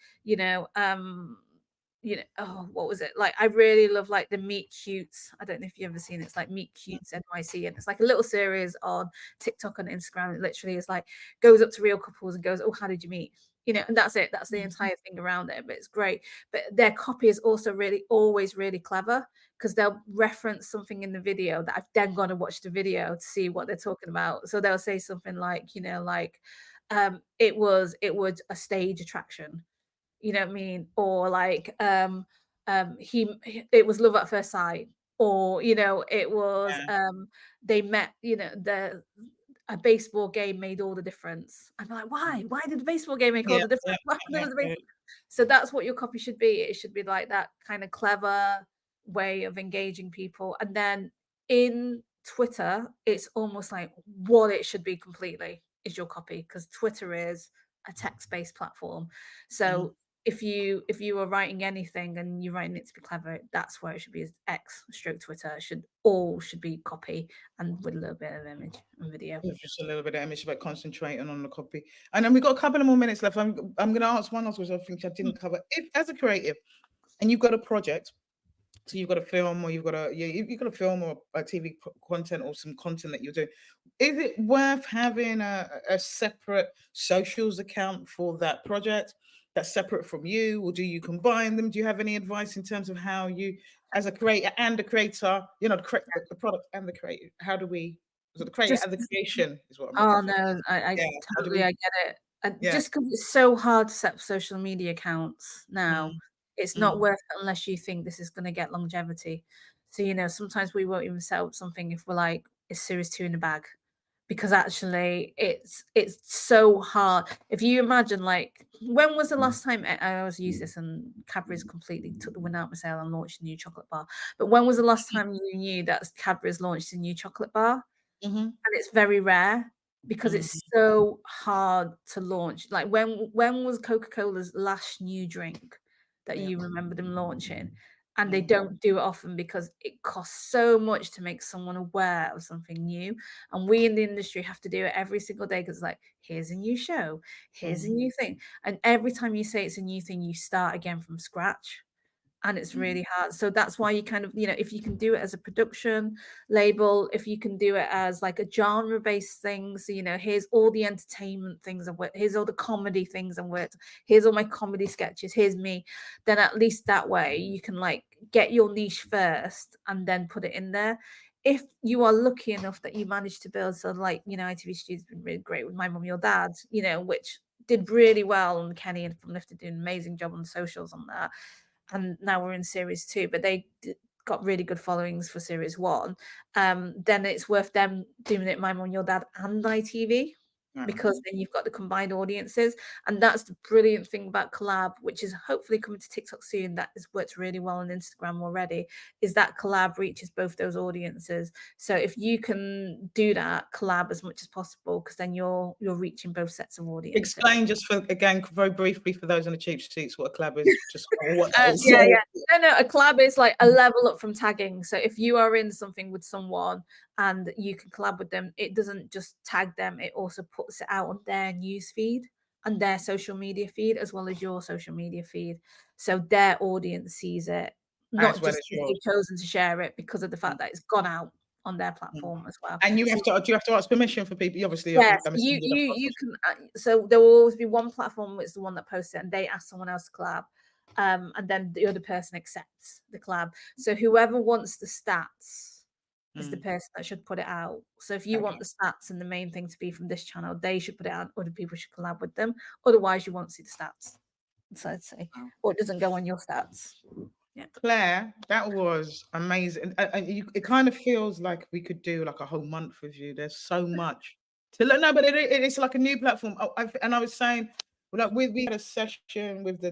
[SPEAKER 2] oh, what was it? Like, I really love like the Meet Cutes. I don't know if you've ever seen it. It's like Meet Cutes NYC, and it's like a little series on TikTok and Instagram. It literally is like goes up to real couples and goes, "Oh, how did you meet?" You know, and that's it. That's the entire thing around it. But it's great. But their copy is also always really clever, because they'll reference something in the video that I've then gone to watch the video to see what they're talking about. So they'll say something like, you know, like it was a stage attraction. You know what I mean? Or like it was love at first sight, or you know, it was
[SPEAKER 1] Yeah.
[SPEAKER 2] they met, you know, a baseball game made all the difference. I'm like, why? Why did the baseball game make all
[SPEAKER 1] Yeah,
[SPEAKER 2] the difference?
[SPEAKER 1] yeah,
[SPEAKER 2] Why there
[SPEAKER 1] yeah,
[SPEAKER 2] was a
[SPEAKER 1] yeah.
[SPEAKER 2] baseball? So that's what your copy should be. It should be like that kind of clever way of engaging people. And then in Twitter, it's almost like what it should be completely is your copy, because Twitter is a text-based platform. So if you are writing anything and you're writing it to be clever, that's where it should be, is X stroke Twitter. It should be copy and with a little bit of image and video.
[SPEAKER 1] With just a little bit of image, but concentrating on the copy. And then we've got a couple of more minutes left. I'm going to ask one last question I think I didn't cover. If, as a creative, and you've got a project, so you've got a film, or you've got a film or a TV content, or some content that you're doing, is it worth having a separate socials account for that project that's separate from you, or do you combine them? Do you have any advice in terms of how you, as a creator and a creator, you know, the product and the creator, how do we, so the creator
[SPEAKER 2] Just
[SPEAKER 1] and the creation is what I'm
[SPEAKER 2] Oh
[SPEAKER 1] looking for.
[SPEAKER 2] no, I
[SPEAKER 1] Yeah, how do
[SPEAKER 2] totally,
[SPEAKER 1] we?
[SPEAKER 2] I get it. And
[SPEAKER 1] Yeah.
[SPEAKER 2] just because it's so hard to set up social media accounts now,
[SPEAKER 1] Mm,
[SPEAKER 2] it's not
[SPEAKER 1] mm,
[SPEAKER 2] worth it unless you think this is going to get longevity. So, you know, sometimes we won't even set up something if we're like, it's series 2 in the bag, because actually it's so hard. If you imagine, like, when was the last time I always use this, and Cadbury's completely took the wind out of my sail and launched a new chocolate bar. But when was the last time you knew that Cadbury's launched a new chocolate bar?
[SPEAKER 1] mm-hmm,
[SPEAKER 2] And it's very rare because
[SPEAKER 1] mm,
[SPEAKER 2] it's so hard to launch. Like, when was Coca-Cola's last new drink that
[SPEAKER 1] yeah.
[SPEAKER 2] you remember them launching? And they
[SPEAKER 1] Mm,
[SPEAKER 2] don't do it often because it costs so much to make someone aware of something new. And we in the industry have to do it every single day, because, like, here's a new show, here's a
[SPEAKER 1] mm,
[SPEAKER 2] new thing. And every time you say it's a new thing, you start again from scratch. And it's
[SPEAKER 1] mm,
[SPEAKER 2] really hard. So that's why you kind of, you know, if you can do it as a production label, if you can do it as like a genre-based thing, so, you know, here's all the entertainment things and here's all the comedy things and here's all my comedy sketches, here's me, then at least that way you can like get your niche first and then put it in there. If you are lucky enough that you manage to build, so like, you know, ITV Studios has been really great with My Mum, Your Dad, you know, which did really well, and Kenny and From Lifted did an amazing job on the socials on that. And now we're in series 2, but they got really good followings for series 1. Then it's worth them doing it My Mum, Your Dad and ITV, because then you've got the combined audiences. And that's the brilliant thing about collab, which is hopefully coming to TikTok soon, that has worked really well on Instagram already, is that collab reaches both those audiences. So if you can do that collab as much as possible, because then you're reaching both sets of audiences.
[SPEAKER 1] Explain just for, again, very briefly for those on the cheap seats, what a collab is, just what that is.
[SPEAKER 2] Yeah. No, a collab is like a level up from tagging. So if you are in something with someone and you can collab with them, it doesn't just tag them, it also puts it out on their news feed and their social media feed, as well as your social media feed. So their audience sees it, not
[SPEAKER 1] As well
[SPEAKER 2] just
[SPEAKER 1] as
[SPEAKER 2] because
[SPEAKER 1] yours.
[SPEAKER 2] they've chosen to share it, because of the fact that it's gone out on their platform as well.
[SPEAKER 1] And you
[SPEAKER 2] So
[SPEAKER 1] have to, do you have to ask permission for people? Obviously,
[SPEAKER 2] yes,
[SPEAKER 1] I'm
[SPEAKER 2] you
[SPEAKER 1] assuming you'd have to
[SPEAKER 2] you
[SPEAKER 1] ask
[SPEAKER 2] can. So there will always be one platform which is the one that posts it, and they ask someone else to collab, and then the other person accepts the collab. So whoever wants the stats is the
[SPEAKER 1] Mm.
[SPEAKER 2] person that should put it out. So if you
[SPEAKER 1] Okay.
[SPEAKER 2] want the stats and the main thing to be from this channel, they should put it out. Other people should collab with them. Otherwise, you won't see the stats. So I'd say,
[SPEAKER 1] Wow.
[SPEAKER 2] or it doesn't go on your stats.
[SPEAKER 1] Claire, that was amazing. It kind of feels like we could do like a whole month with you. There's so much to learn. No, but it's like a new platform. And I was saying, like we had a session with the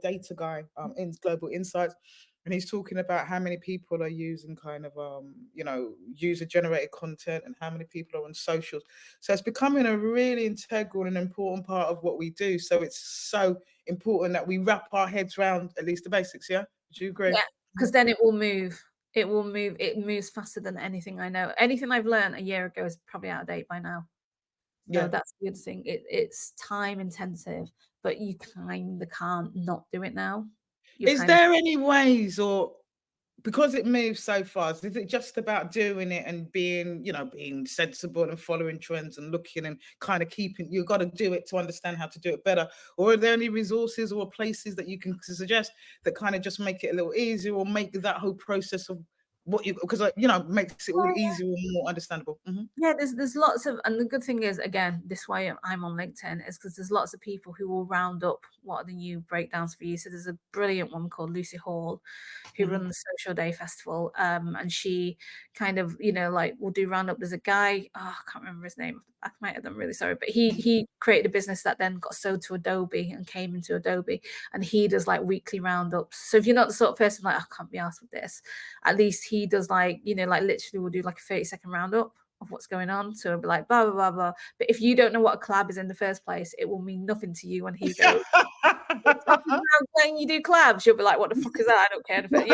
[SPEAKER 1] data guy in Global Insights, and he's talking about how many people are using kind of user generated content and how many people are on socials. So it's becoming a really integral and important part of what we do. So it's so important that we wrap our heads around at least the basics. Yeah. Do you agree?
[SPEAKER 2] Yeah, because then it will move. It will move. It moves faster than anything I know. Anything I've learned a year ago is probably out of date by now. So
[SPEAKER 1] Yeah.
[SPEAKER 2] that's the other thing. It's time intensive, but you kind of can't not do it now.
[SPEAKER 1] Is there any ways, or because it moves so fast, is it just about doing it and being sensible and following trends and looking and kind of keeping, you've got to do it to understand how to do it better? Or are there any resources or places that you can suggest that kind of just make it a little easier or make that whole process of what you, because makes it all easier and more understandable?
[SPEAKER 2] Yeah, there's lots of, and the good thing is, again, this way I'm on LinkedIn is because there's lots of people who will round up what are the new breakdowns for you. So there's a brilliant one called Lucy Hall, who
[SPEAKER 1] Mhm.
[SPEAKER 2] runs the Social Day Festival, and she kind of will do roundup. There's a guy, I can't remember his name. I might have them, really sorry, but he created a business that then got sold to Adobe and came into Adobe, and he does like weekly roundups. So if you're not the sort of person like, I can't be asked with this, at least he does literally will do like a 30-second roundup of what's going on. So it'll be like blah blah blah blah. But if you don't know what a collab is in the first place, it will mean nothing to you when he goes, talking about when you do collabs, you'll be like, what the fuck is that? I don't care. But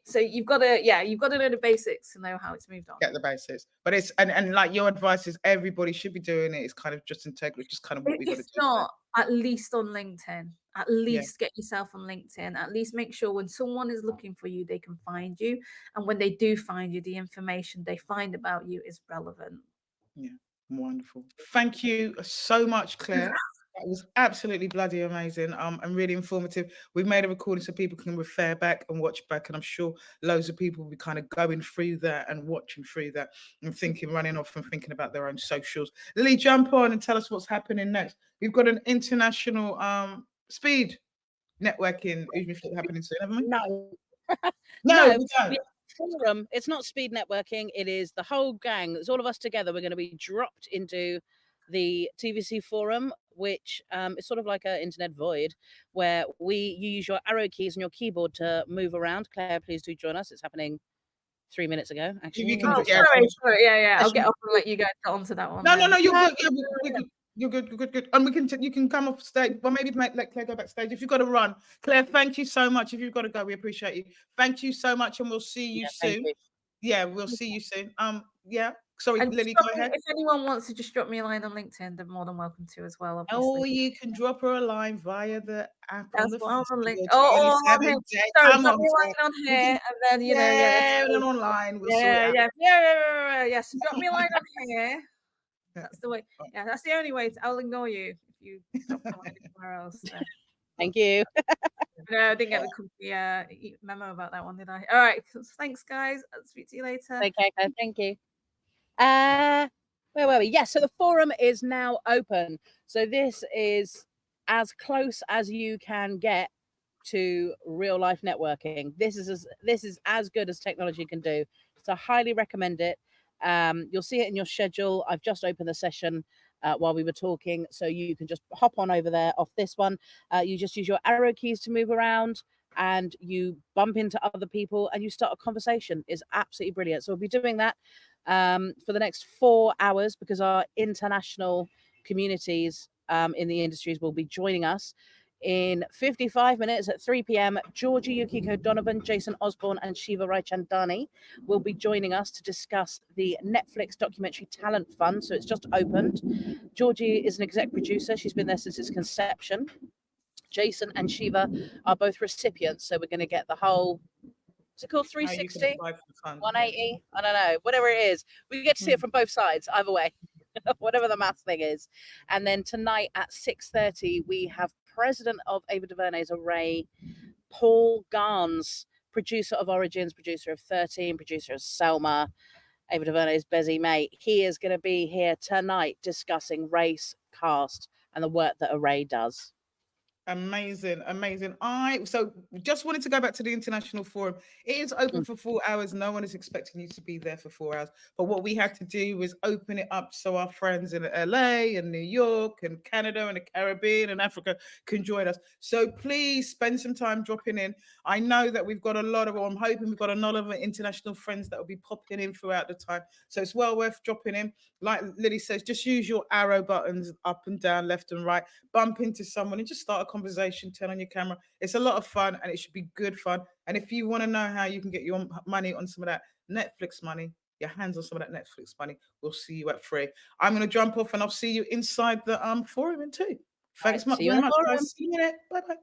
[SPEAKER 2] so you've got to know the basics to know how it's moved on.
[SPEAKER 1] Get the basics, but it's and like your advice is everybody should be doing it. It's kind of just integral, just kind of what we got to
[SPEAKER 2] If
[SPEAKER 1] do.
[SPEAKER 2] not, at least on LinkedIn. At least get yourself on LinkedIn. At least make sure when someone is looking for you, they can find you. And when they do find you, the information they find about you is relevant.
[SPEAKER 1] Yeah, wonderful. Thank you so much, Claire. That was absolutely bloody amazing and really informative. We've made a recording so people can refer back and watch back, and I'm sure loads of people will be kind of going through that and watching through that and running off and thinking about their own socials. Lily, jump on and tell us what's happening next. We've got an international speed networking happening soon, haven't we?
[SPEAKER 3] No.
[SPEAKER 1] No, we don't.
[SPEAKER 3] The forum, it's not speed networking, it is the whole gang. It's all of us together. We're going to be dropped into the TVC forum, which is sort of like an internet void where you use your arrow keys and your keyboard to move around. Claire, please do join us. It's happening 3 minutes ago, actually.
[SPEAKER 2] Sorry. Yeah. I'll get off and let you guys get onto that one.
[SPEAKER 1] No, you're good. You're good. And you can come off stage. Well, maybe let Claire go backstage. If you've got to run. Claire, thank you so much. If you've got to go, we appreciate you. Thank you so much, and we'll see you soon. Yeah, we'll see you soon. Yeah. Sorry, Lily, go ahead.
[SPEAKER 2] If anyone wants to just drop me a line on LinkedIn, they're more than welcome to as well. Obviously.
[SPEAKER 1] Oh, you can drop her a line via the app on the
[SPEAKER 2] on link.
[SPEAKER 1] Sorry,
[SPEAKER 2] drop me a line on here, and then
[SPEAKER 1] and online. We'll
[SPEAKER 2] yes. Drop me a line on here. That's the way. Yeah, that's the only way. I'll ignore you if you drop a line somewhere else. So.
[SPEAKER 3] Thank you.
[SPEAKER 2] No, I didn't get the company memo about that one, did I? All right. Thanks, guys. I'll speak to you later.
[SPEAKER 3] Okay, thank you. Where were we? Yes, so the forum is now open. So this is as close as you can get to real life networking. This is as good as technology can do. So I highly recommend it. You'll see it in your schedule. I've just opened the session while we were talking, so you can just hop on over there off this one. You just use your arrow keys to move around and you bump into other people and you start a conversation. It's absolutely brilliant. So we'll be doing that for the next 4 hours because our international communities in the industries will be joining us. In 55 minutes at 3 p.m, Georgie Yukiko Donovan, Jason Osborne, and Shiva Raichandani will be joining us to discuss the Netflix documentary Talent Fund. So it's just opened. Georgie is an exec producer. She's been there since its conception. Jason and Shiva are both recipients. So we're going to get the whole, what's it called, 360, 180? I don't know, whatever it is. We get to see it from both sides, either way. Whatever the math thing is. And then tonight at 6:30, we have President of Ava DuVernay's Array, Paul Garnes, producer of Origins, producer of 13, producer of Selma, Ava DuVernay's busy mate. He is going to be here tonight discussing race, caste, and the work that Array does.
[SPEAKER 1] Amazing, amazing. I just wanted to go back to the International Forum. It is open for 4 hours. No one is expecting you to be there for 4 hours. But what we had to do was open it up so our friends in LA and New York and Canada and the Caribbean and Africa can join us. So please spend some time dropping in. I know that we've got a lot of, or I'm hoping we've got a lot of international friends that will be popping in throughout the time. So it's well worth dropping in. Like Lily says, just use your arrow buttons up and down, left and right, bump into someone and just start a conversation, turn on your camera. It's a lot of fun and it should be good fun. And if you want to know how you can get your money on some of that Netflix money, your hands on some of that Netflix money, we'll see you at 3. I'm going to jump off and I'll see you inside the forum in 2. Thanks
[SPEAKER 3] Right, see you
[SPEAKER 1] very
[SPEAKER 3] in the
[SPEAKER 1] much,
[SPEAKER 3] forum.
[SPEAKER 1] guys. See you in it. Bye-bye.